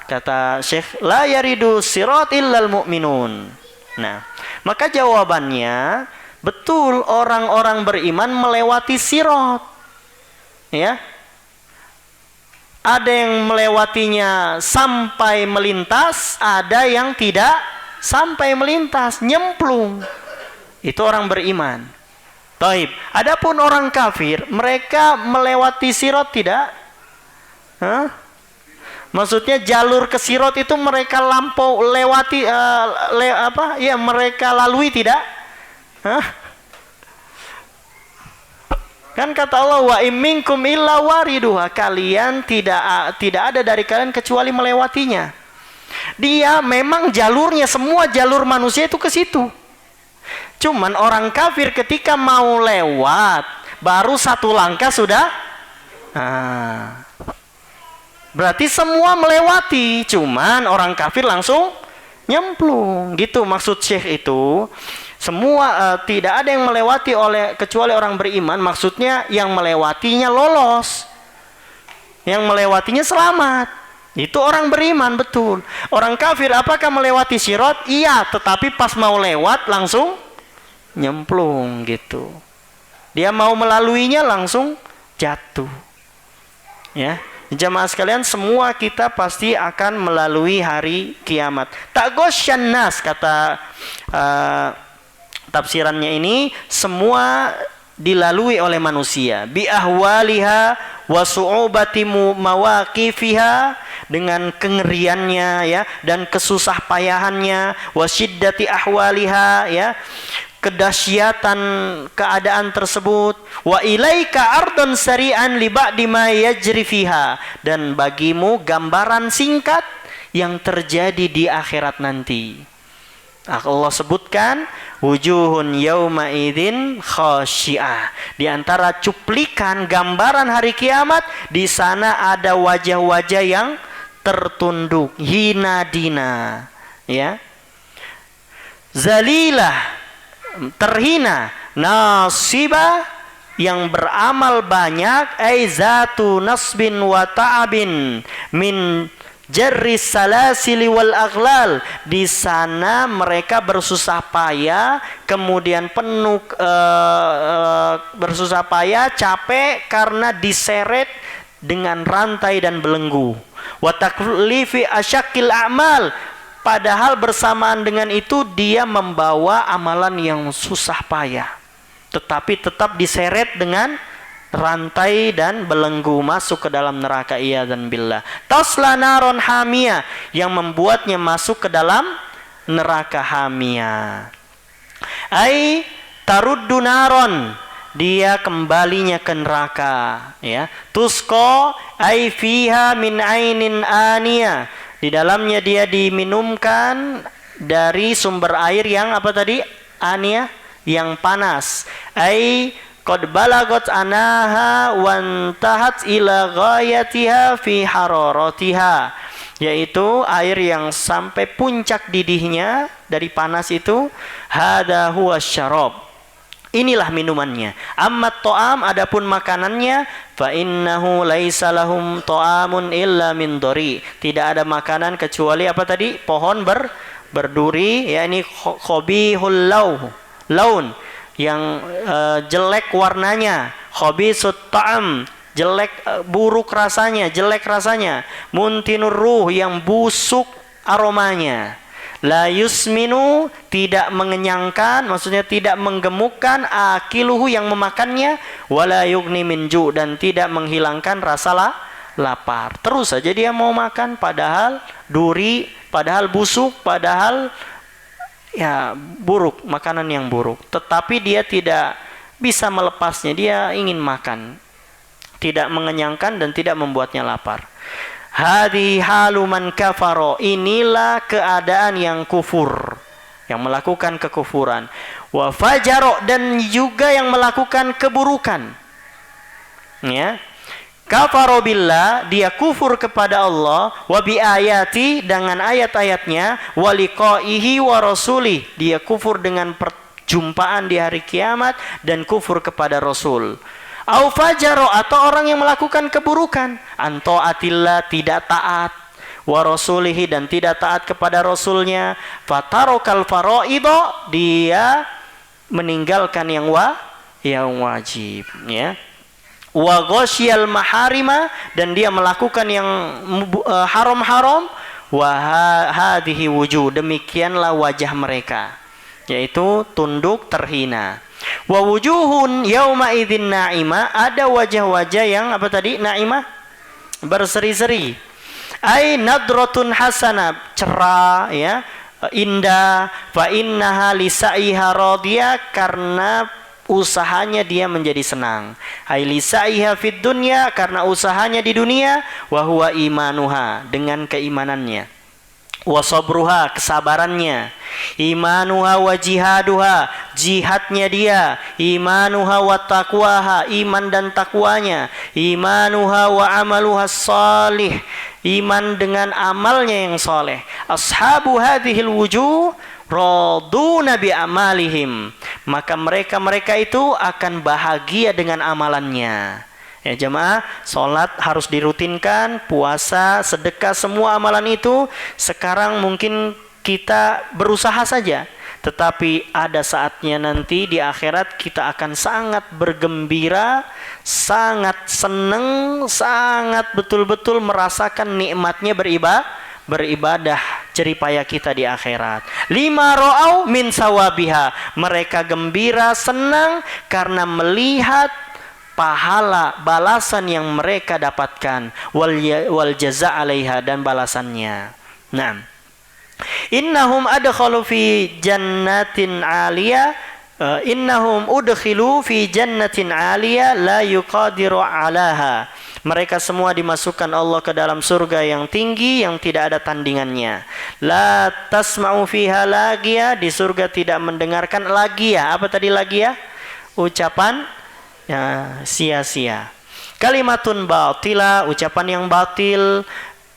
Speaker 1: Kata Syekh, la yaridu sirat illal mu'minun. Nah, maka jawabannya, betul orang-orang beriman melewati sirat. Ya. Ada yang melewatinya sampai melintas, ada yang tidak sampai melintas, nyemplung. Itu orang beriman. Taib. Adapun orang kafir, mereka melewati sirat tidak? Hah? Maksudnya jalur ke sirat itu mereka lewati mereka lalui tidak? Hah? Kan kata Allah, wa imminkum illa wariduha, kalian tidak ada dari kalian kecuali melewatinya. Dia memang jalurnya, semua jalur manusia itu ke situ. Cuman orang kafir ketika mau lewat, baru satu langkah sudah. Berarti semua melewati, cuman orang kafir langsung nyemplung. Gitu maksud Syekh itu. Semua tidak ada yang melewati kecuali orang beriman. Maksudnya yang melewatinya lolos, yang melewatinya selamat. Itu orang beriman, betul. Orang kafir apakah melewati sirat? Iya, tetapi pas mau lewat langsung nyemplung gitu. Dia mau melaluinya langsung jatuh. Ya. Jamaah sekalian, semua kita pasti akan melalui hari kiamat. Ta'ghasyan nas, kata tafsirannya ini, semua dilalui oleh manusia. Bi ahwaliha wa su'ubati mawaqifiha, dengan kengeriannya ya, dan kesusah payahannya, wa syiddati ahwaliha ya, kedahsyatan keadaan tersebut. Wa ilaika ardun sari'an li ba'di ma yajri fiha, dan bagimu gambaran singkat yang terjadi di akhirat nanti. Allah sebutkan wujuhun yauma idzin khasyi'ah. Di antara cuplikan gambaran hari kiamat, di sana ada wajah-wajah yang tertunduk, hina dina, ya. Zalilah, terhina, nasibah, yang beramal banyak, zatu nasbin wa ta'abin min jarris salasili wal aghlal. Di sana mereka bersusah payah, kemudian penuh bersusah payah, capek karena diseret dengan rantai dan belenggu. Wa taklifi asyakil a'mal, padahal bersamaan dengan itu dia membawa amalan yang susah payah, tetapi tetap diseret dengan rantai dan belenggu, masuk ke dalam neraka, iyadzan billah. Tasla naron hamiyah, yang membuatnya masuk ke dalam neraka hamiyah. Ai taruddu naron, dia kembalinya ke neraka, ya. Tusqa ai fiha min ainin aniyah, di dalamnya dia diminumkan dari sumber air yang apa tadi? Aniyah, yang panas. Ai qad balagot anaha wantahat ila ghayatiha fi hararatiha, yaitu air yang sampai puncak didihnya dari panas itu. Hada huwa syarab, inilah minumannya. Amma ta'am, adapun makanannya, fa innahu laisa lahum ta'amun illa min dori, tidak ada makanan kecuali apa tadi? Pohon berduri, ya. Ini khabihul laun, yang jelek warnanya. Khabisut ta'am, jelek, buruk rasanya, jelek rasanya. Muntinur ruh, yang busuk aromanya. La yusminu, tidak mengenyangkan, maksudnya tidak menggemukkan, akiluhu, yang memakannya, wala yugni min ju', dan tidak menghilangkan rasa lapar. Terus saja dia mau makan, padahal duri, padahal busuk, padahal ya buruk, makanan yang buruk. Tetapi dia tidak bisa melepasnya, dia ingin makan. Tidak mengenyangkan dan tidak membuatnya lapar. Hadi halu man kafaro, inilah keadaan yang kufur, yang melakukan kekufuran. Wa fajaro, dan juga yang melakukan keburukan. Ya. Kafaro billah, dia kufur kepada Allah, wa bi ayati, dengan ayat-ayatnya, wa liqaihi wa rasulih, dia kufur dengan perjumpaan di hari kiamat dan kufur kepada Rasul. Au fajaro, atau orang yang melakukan keburukan, anto atillah, tidak taat, wa rasulihi, dan tidak taat kepada Rasulnya, fatarokal faroido, dia meninggalkan yang wajib, ya. Wa ghasyal maharima, dan dia melakukan yang haram-haram, wa hadhihi wujuh, demikianlah wajah mereka, yaitu tunduk terhina. Wa wujuhun yauma idzin na'imah, ada wajah-wajah yang apa tadi? Na'imah, berseri-seri. Ai nadratun hasanah, cerah, ya, indah. Fa innaha li sa'iha radiyah, karena usahanya dia menjadi senang. Ai li sa'iha fid dunya, karena usahanya di dunia. Wa huwa imanuha, dengan keimanannya. Wa sabruha, kesabarannya. Imanuha wa jihaduha, jihadnya dia. Imanuha wa taqwaha, iman dan takwanya. Imanuha wa amaluha salih, iman dengan amalnya yang soleh. Ashabu hadhil wujuh raduna bi amalihim, maka mereka itu akan bahagia dengan amalannya. Ya jemaah, sholat harus dirutinkan, puasa, sedekah, semua amalan itu sekarang mungkin kita berusaha saja, tetapi ada saatnya nanti di akhirat kita akan sangat bergembira, sangat senang, sangat betul-betul merasakan nikmatnya beribadah, jeripaya kita di akhirat. Lima ro'au min sawabiha, mereka gembira, senang karena melihat pahala, balasan yang mereka dapatkan, wal jaza 'alaiha, dan balasannya. Nah, innahum adkhalu fi jannatin 'aliyah, innahum udkhilu fi jannatin 'aliyah la yuqadiru 'alaha. Mereka semua dimasukkan Allah ke dalam surga yang tinggi yang tidak ada tandingannya. La tasma'u fiha lagiya, di surga tidak mendengarkan lagiya. Apa tadi lagiya? Ucapan ya, sia-sia. Kalimatun batila, ucapan yang batil.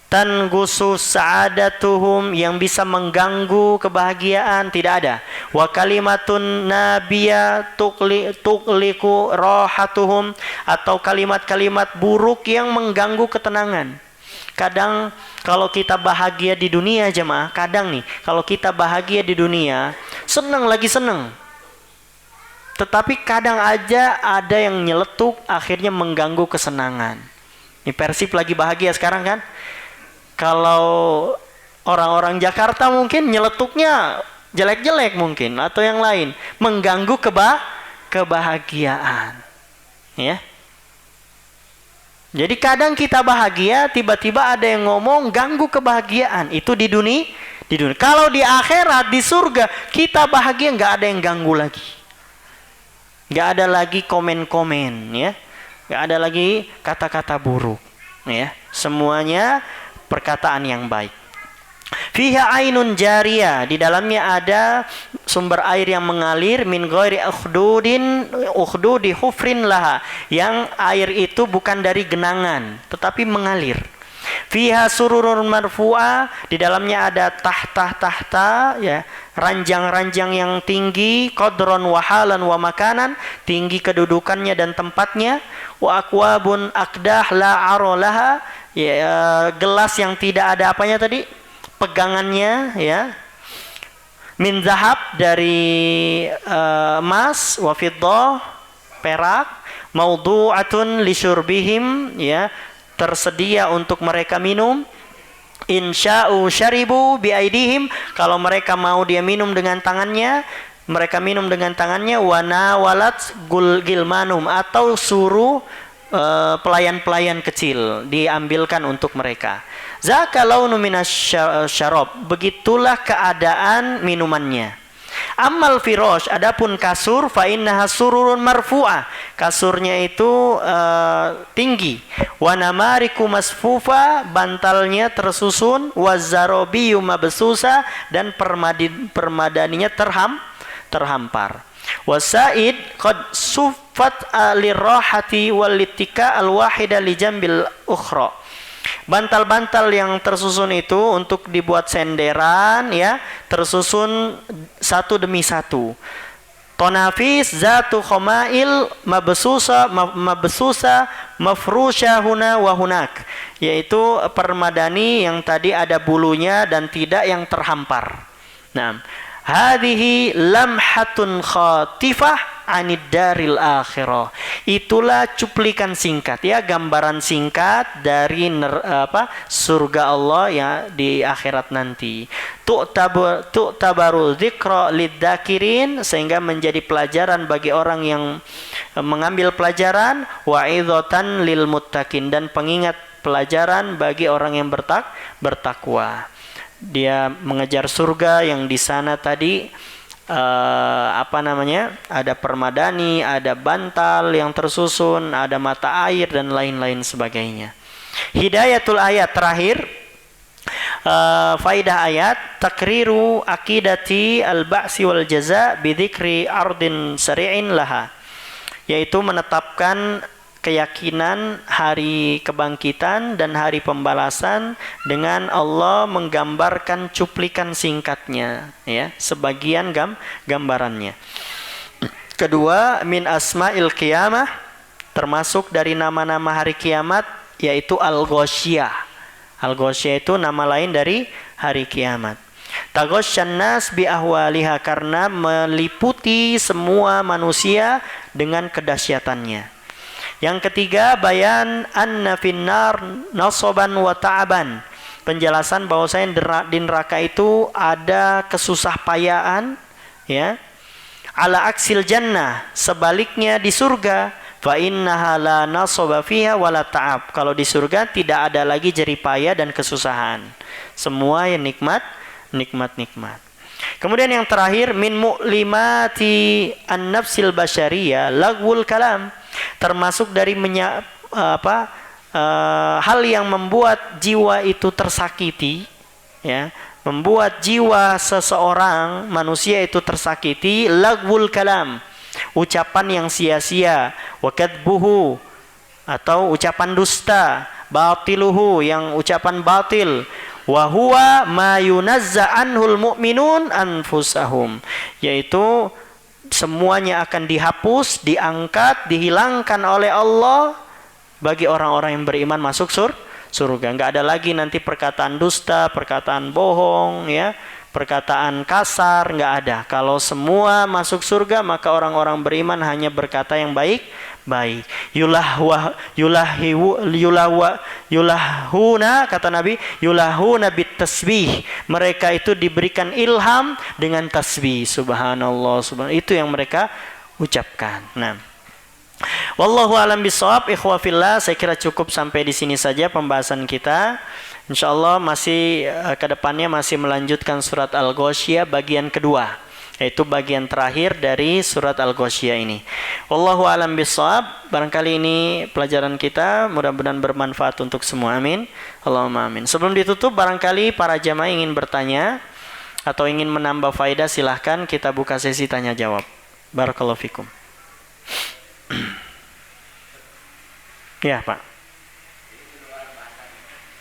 Speaker 1: Tangusu sa'adatuhum, yang bisa mengganggu kebahagiaan, tidak ada. Wa kalimatun nabiyah tuqliku rahatuhum, atau kalimat-kalimat buruk yang mengganggu ketenangan. Kadang kalau kita bahagia di dunia jemaah, kadang nih kalau kita bahagia di dunia, senang lagi senang, tetapi kadang aja ada yang nyeletuk, akhirnya mengganggu kesenangan. Ini Persib lagi bahagia sekarang kan. Kalau orang-orang Jakarta mungkin nyeletuknya jelek-jelek mungkin, atau yang lain, mengganggu kebahagiaan. Ya. Jadi kadang kita bahagia, tiba-tiba ada yang ngomong ganggu kebahagiaan. Itu di dunia. Kalau di akhirat, di surga, kita bahagia, nggak ada yang ganggu lagi. Nggak ada lagi komen-komen, ya. Nggak ada lagi kata-kata buruk, ya. Semuanya perkataan yang baik. Fiha ainun jariyah, di dalamnya ada sumber air yang mengalir, min ghairi ukhdudi hufrin laha, yang air itu bukan dari genangan tetapi mengalir. Fiha sururun marfu'ah, di dalamnya ada tahta, ya, ranjang-ranjang yang tinggi, qadron wa halan wa makanan, tinggi kedudukannya dan tempatnya. Wa akwabun akdah la arolaha, ya, gelas yang tidak ada apanya tadi, pegangannya, ya. Min zahab, dari emas, wa fiddah, perak, maudu'atun li syurbihim, ya, tersedia untuk mereka minum. insya'u syaribu biaidihim, kalau mereka mau dia minum dengan tangannya, mereka minum dengan tangannya. Wana walat gilmanum, atau suruh pelayan-pelayan kecil diambilkan untuk mereka. Zaka launu minasyarab, begitulah keadaan minumannya. Amal firosh, adapun kasur, fa innaha sururun marfu'ah, kasurnya itu tinggi. Wa namariku masfufa, bantalnya tersusun. Wa zarobiyu mabsusa, dan permadaninya terhampar. Wa sa'id qad suffat lirahati walitika alwahida li jambil ukhra. Bantal-bantal yang tersusun itu untuk dibuat senderan, ya, tersusun satu demi satu. Tonafis zatu khomail mabsusa mafrusha huna wa hunak, yaitu permadani yang tadi ada bulunya dan tidak yang terhampar. Nah, hadhihi lamhatun khatifah anid daril akhirah. Itulah cuplikan singkat, ya, gambaran singkat dari surga Allah ya di akhirat nanti. Tu'tabaru dzikra lidzakirin, sehingga menjadi pelajaran bagi orang yang mengambil pelajaran. Wa'idhatan lil muttaqin, dan pengingat pelajaran bagi orang yang bertakwa. Dia mengejar surga yang di sana tadi ada permadani, ada bantal yang tersusun, ada mata air dan lain-lain sebagainya. Hidayatul ayat terakhir, faidah ayat, takriru akidati al-ba'si wal jaza bidzikri ardin sari'in laha, yaitu menetapkan keyakinan hari kebangkitan dan hari pembalasan dengan Allah menggambarkan cuplikan singkatnya, ya, sebagian gambarannya. Kedua, min asma'il qiyamah, termasuk dari nama-nama hari kiamat, yaitu al-ghasyiyah. Al-ghasyiyah itu nama lain dari hari kiamat. Taghasyan nas bi ahwaliha, karena meliputi semua manusia dengan kedahsyatannya. Yang ketiga, bayan anna finnar nasoban wa ta'aban, penjelasan bahwasanya di neraka itu ada kesusah payaan, ya. Ala aksil jannah, sebaliknya di surga, fa innaha la nasaba fiha wala ta'ab, kalau di surga tidak ada lagi jerih payah dan kesusahan, semua yang nikmat. Kemudian yang terakhir, min mu'limati an-nafsil basyariyah lagwul kalam, termasuk dari hal yang membuat jiwa itu tersakiti, ya, membuat jiwa seseorang manusia itu tersakiti, lagwul kalam, ucapan yang sia-sia, wa kadbuhu, atau ucapan dusta, batiluhu, yang ucapan batil, wa huwa ma yunazza anhul mu'minun anfusahum, yaitu semuanya akan dihapus, diangkat, dihilangkan oleh Allah bagi orang-orang yang beriman masuk surga. Enggak ada lagi nanti perkataan dusta, perkataan bohong, ya, perkataan kasar, enggak ada. Kalau semua masuk surga, maka orang-orang beriman hanya berkata yang baik. Yulahuna, kata Nabi, yulahuna bit tasbih, mereka itu diberikan ilham dengan tasbih. Subhanallah, itu yang mereka ucapkan. Nah, wallahu alam bisawab. Ikhwa fillah, saya kira cukup sampai di sini saja pembahasan kita. Insyaallah masih kedepannya masih melanjutkan surat Al-Ghasyiyah bagian kedua, yaitu bagian terakhir dari surat Al-Ghasyiyah ini. Wallahu alam bisawab. Barangkali ini pelajaran kita mudah-mudahan bermanfaat untuk semua. Amin. Allahumma amin. Sebelum ditutup, barangkali para jamaah ingin bertanya atau ingin menambah faedah, silahkan kita buka sesi tanya jawab. Barakallahu fikum. Ya, Pak.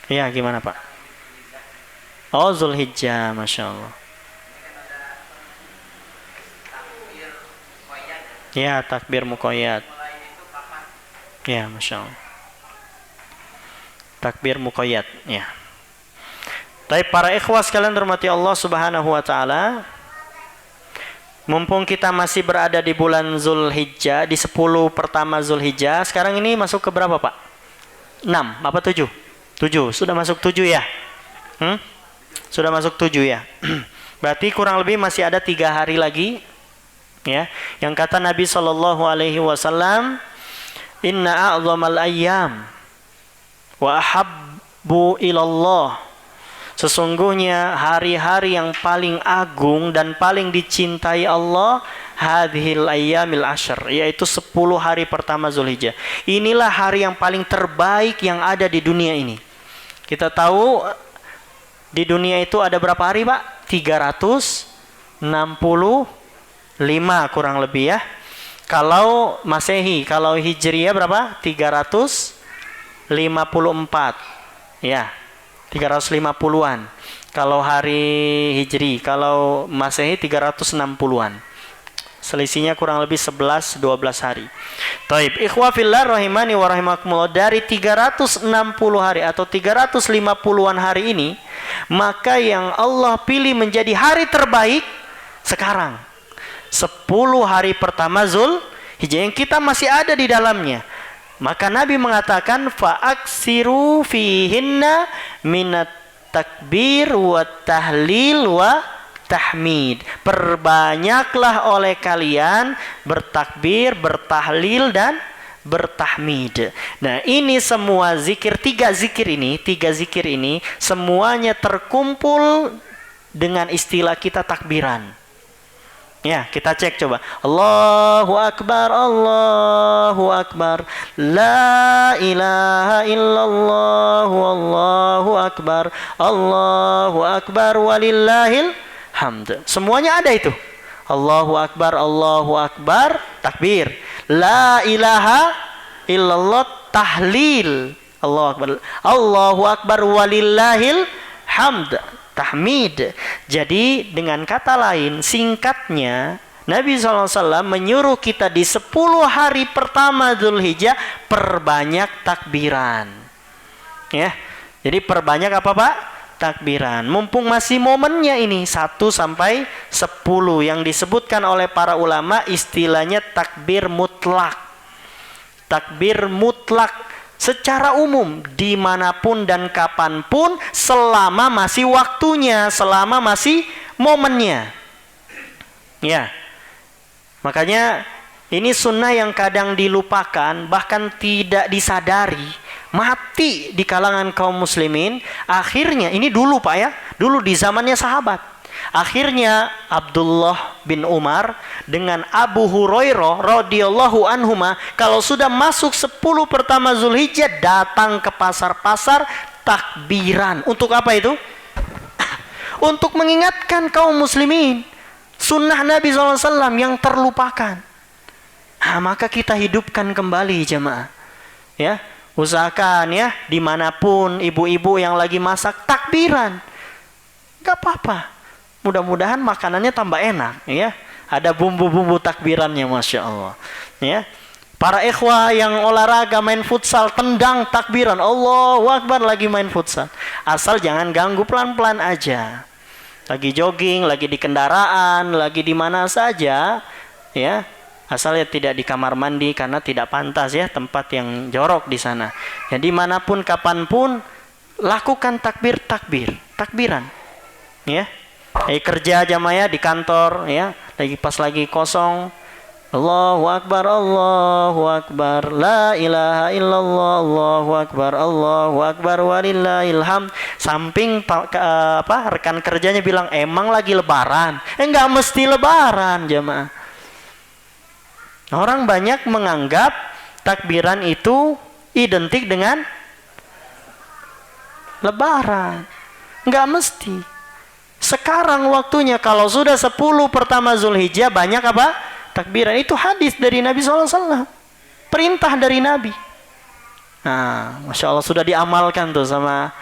Speaker 1: Ya, gimana, Pak? Oh, Zulhijjah, Masya Allah. Ya, takbir muqayyad. Ya, Masya Allah. Takbir muqayyad, ya. Tapi para ikhwah sekalian dirahmati Allah Subhanahu wa taala, mumpung kita masih berada di bulan Zulhijjah, di 10 pertama Zulhijjah, sekarang ini masuk ke berapa, Pak? 6 apa 7? 7, sudah masuk 7 ya. Sudah masuk 7 ya. Berarti kurang lebih masih ada 3 hari lagi. Ya, yang kata Nabi Shallallahu Alaihi Wasallam, Inna a'zamal ayyam wa ahabbu ilallah. Sesungguhnya hari-hari yang paling agung dan paling dicintai Allah, hadhil ayyamil ashr, yaitu 10 hari pertama Zulhijjah. Inilah hari yang paling terbaik yang ada di dunia ini. Kita tahu di dunia itu ada berapa hari, Pak? 365 kurang lebih ya. Kalau Masehi, kalau Hijriyah berapa? 354. Ya. 350-an. Kalau hari Hijri, kalau Masehi 360-an. Selisihnya kurang lebih 11-12 hari. Taib, ikhwa fillah rahimani wa rahimakumullah, dari 360 hari atau 350-an hari ini, maka yang Allah pilih menjadi hari terbaik sekarang. 10 hari pertama Zulhijjah yang kita masih ada di dalamnya. Maka Nabi mengatakan fa'aksiru fihinna minat takbir wa tahlil wa tahmid. Perbanyaklah oleh kalian bertakbir, bertahlil dan bertahmid. Nah, ini semua zikir, tiga zikir ini semuanya terkumpul dengan istilah kita takbiran. Ya, kita cek coba. Allahu Akbar, Allahu Akbar. La ilaha illallah, Allahu Akbar. Allahu Akbar walillahil hamd. Semuanya ada itu. Allahu Akbar, Allahu Akbar, takbir. La ilaha illallah, tahlil. Allahu Akbar. Allahu Akbar walillahil hamd. Tahmid. Jadi dengan kata lain, singkatnya Nabi SAW menyuruh kita di 10 hari pertama Zulhijjah perbanyak takbiran. Ya, jadi perbanyak apa Pak? Takbiran. Mumpung masih momennya ini 1 sampai 10 yang disebutkan oleh para ulama istilahnya takbir mutlak. Takbir mutlak. Secara umum, dimanapun dan kapanpun, selama masih waktunya, selama masih momennya. Ya, makanya ini sunnah yang kadang dilupakan, bahkan tidak disadari, mati di kalangan kaum muslimin. Akhirnya, ini dulu Pak ya, dulu di zamannya sahabat. Akhirnya Abdullah bin Umar dengan Abu Hurairah radhiyallahu anhuma kalau sudah masuk 10 pertama Zulhijjah datang ke pasar-pasar takbiran. Untuk apa itu? Untuk mengingatkan kaum muslimin sunnah Nabi SAW yang terlupakan. Nah, maka kita hidupkan kembali jemaah. Ya, usahakan ya dimanapun ibu-ibu yang lagi masak takbiran. Gak apa-apa. Mudah-mudahan makanannya tambah enak ya. Ada bumbu-bumbu takbirannya, Masya Allah ya. Para ikhwah yang olahraga main futsal, tendang takbiran Allahu Akbar lagi main futsal. Asal jangan ganggu, pelan-pelan aja. Lagi jogging, lagi di kendaraan, lagi di mana saja ya. Asal ya tidak di kamar mandi karena tidak pantas ya tempat yang jorok di sana. Jadi manapun kapanpun lakukan takbiran ya. Kerja jamaah di kantor ya, lagi kosong, Allahu Akbar, Allahu Akbar, la ilaha illallah, Allahu Akbar walillahil hamd. Samping rekan kerjanya bilang emang lagi lebaran. Enggak mesti lebaran jamaah. Orang banyak menganggap takbiran itu identik dengan lebaran. Enggak mesti. Sekarang waktunya kalau sudah 10 pertama Zulhijjah banyak apa? Takbiran. Itu hadis dari Nabi SAW. Perintah dari Nabi. Nah, Masya Allah sudah diamalkan tuh sama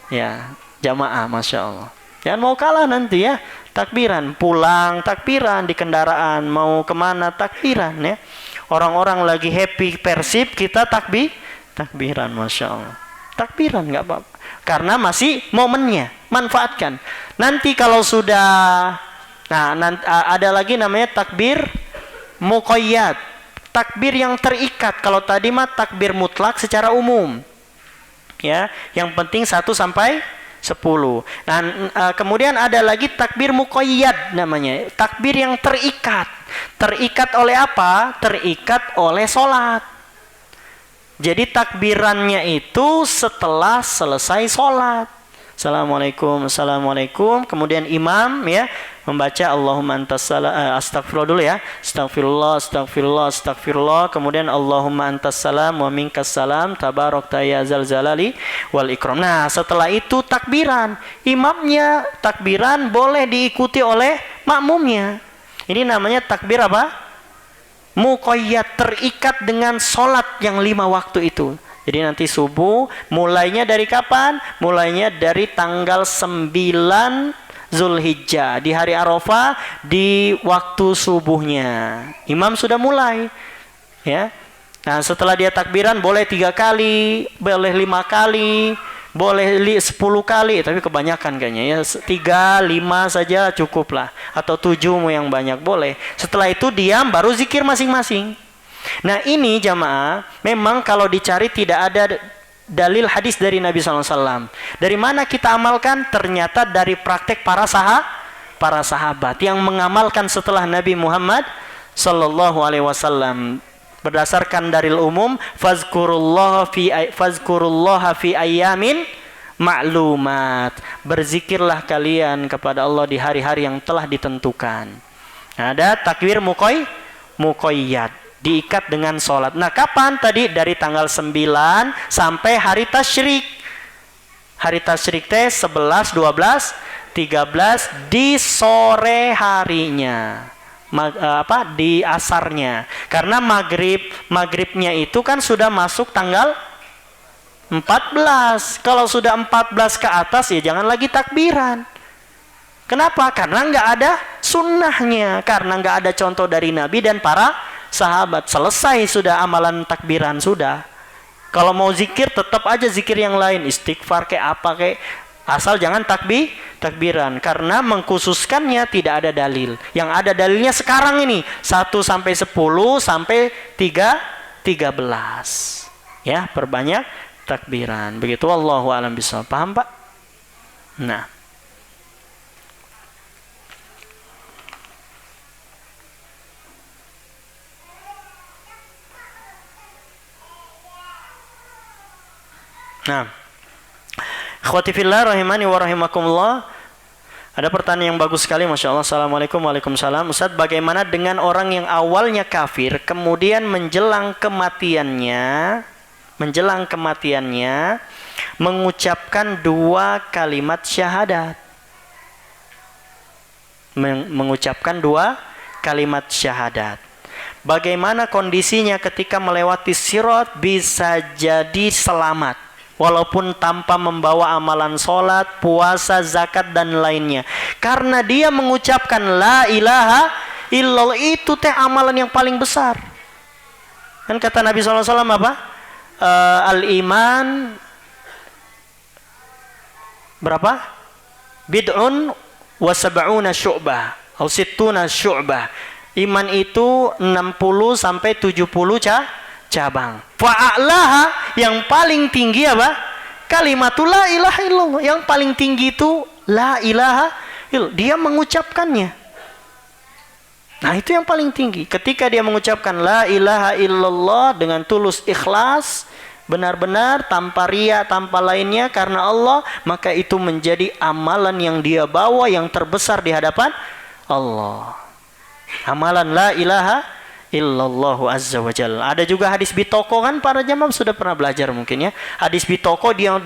Speaker 1: ya jamaah, Masya Allah. Jangan mau kalah nanti ya. Takbiran, pulang takbiran, di kendaraan mau kemana takbiran ya. Orang-orang lagi happy Persib, kita takbiran, Masya Allah. Takbiran nggak apa-apa. Karena masih momennya, manfaatkan. Nanti kalau sudah, ada lagi namanya takbir muqayyad, takbir yang terikat. Kalau tadi mah takbir mutlak secara umum, ya. Yang penting 1 sampai 10. Nah, kemudian ada lagi takbir muqayyad namanya. Takbir yang terikat. Terikat oleh apa? Terikat oleh sholat. Jadi takbirannya itu setelah selesai sholat. Assalamualaikum, assalamualaikum. Kemudian imam ya membaca Allahumma antas salam, astagfirullah dulu ya. Astagfirullah, astagfirullah, astagfirullah. Kemudian Allahumma antas salam wa minkas salam. Tabarakta ya zal jalali wal ikram. Nah, setelah itu takbiran. Imamnya takbiran boleh diikuti oleh makmumnya. Ini namanya takbir apa? Muqayyad, terikat dengan sholat yang 5 waktu itu. Jadi nanti subuh, mulainya dari kapan? Mulainya dari tanggal 9 Zulhijjah. Di hari Arafah, di waktu subuhnya. Imam sudah mulai. Ya. Nah, setelah dia takbiran, boleh 3 kali, boleh 5 kali, boleh 10 kali, tapi kebanyakan kayaknya ya 3, 5 saja cukup lah, atau 7 mau yang banyak boleh. Setelah itu diam, baru zikir masing-masing. Nah ini jamaah, memang kalau dicari tidak ada dalil hadis dari Nabi SAW. Dari mana kita amalkan? Ternyata dari praktek para sahabat yang mengamalkan setelah Nabi Muhammad SAW. Berdasarkan dalil umum, fazkurullaha fi ayyamin ma'lumat. Berzikirlah kalian kepada Allah di hari-hari yang telah ditentukan. Ada takbir muqayyad, diikat dengan sholat. Nah, kapan tadi? Dari tanggal 9 sampai hari tasyrik. Hari tasyrik teh 11, 12, 13 di sore harinya. Di asarnya, karena maghribnya itu kan sudah masuk tanggal 14. Kalau sudah 14 ke atas ya jangan lagi takbiran. Kenapa? Karena nggak ada sunnahnya, karena nggak ada contoh dari Nabi dan para sahabat. Selesai sudah amalan takbiran sudah. Kalau mau zikir tetap aja zikir yang lain, istighfar kayak apa kayak, asal jangan takbiran, karena mengkhususkannya tidak ada dalil. Yang ada dalilnya sekarang ini 1 sampai 10 sampai 13. Ya, perbanyak takbiran. Begitu, wallahu a'lam bishawab. Paham, Pak? Nah. Nah. Akhwati fillah rahimani wa rahimakumullah. Ada pertanyaan yang bagus sekali, Masya Allah. Assalamualaikum, waalaikumsalam. Ustaz, bagaimana dengan orang yang awalnya kafir, kemudian menjelang kematiannya mengucapkan 2 kalimat syahadat. Mengucapkan 2 kalimat syahadat. Bagaimana kondisinya ketika melewati sirat? Bisa jadi selamat, walaupun tanpa membawa amalan sholat, puasa, zakat, dan lainnya. Karena dia mengucapkan la ilaha illallah, itu teh amalan yang paling besar. Kan kata Nabi SAW apa? Al-iman berapa? Bid'un wa sab'una syu'bah atau sittuna syu'bah. Iman itu 60 sampai 70 cabang. Fa'alaha, yang paling tinggi apa? Kalimatul la ilaha illallah. Yang paling tinggi itu la ilaha illallah. Dia mengucapkannya. Nah, itu yang paling tinggi. Ketika dia mengucapkan la ilaha illallah dengan tulus ikhlas, benar-benar tanpa riya, tanpa lainnya, karena Allah, maka itu menjadi amalan yang dia bawa yang terbesar di hadapan Allah. Amalan la ilaha illallahu azza wa jalla. Ada juga hadis bitoko, kan para jamaah sudah pernah belajar mungkin ya. Hadis bitoko, dia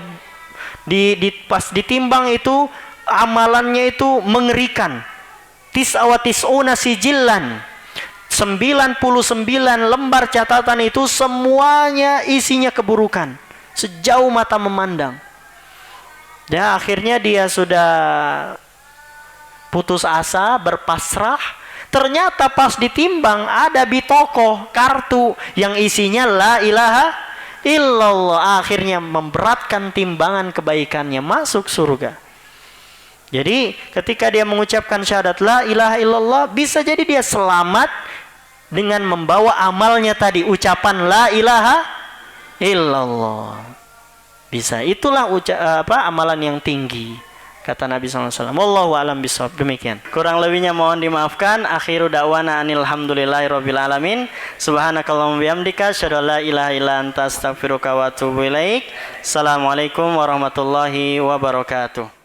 Speaker 1: pas ditimbang itu amalannya itu mengerikan. Tis'una sijillan, 99 lembar catatan itu semuanya isinya keburukan sejauh mata memandang. Dan akhirnya dia sudah putus asa, berpasrah. Ternyata pas ditimbang ada bitoko, kartu yang isinya la ilaha illallah. Akhirnya memberatkan timbangan kebaikannya, masuk surga. Jadi ketika dia mengucapkan syahadat la ilaha illallah, bisa jadi dia selamat dengan membawa amalnya tadi, ucapan la ilaha illallah. Bisa. Itulah amalan yang tinggi. Kata Nabi SAW. Wallahu a'lam bishawab. Demikian. Kurang lebihnya mohon dimaafkan. Akhiru da'wana anilhamdulillahirabbil alamin. Subhanakallahumma bihamdika asyhadu an la ilaha illa anta astaghfiruka wa atubu ilaik. Assalamualaikum warahmatullahi wabarakatuh.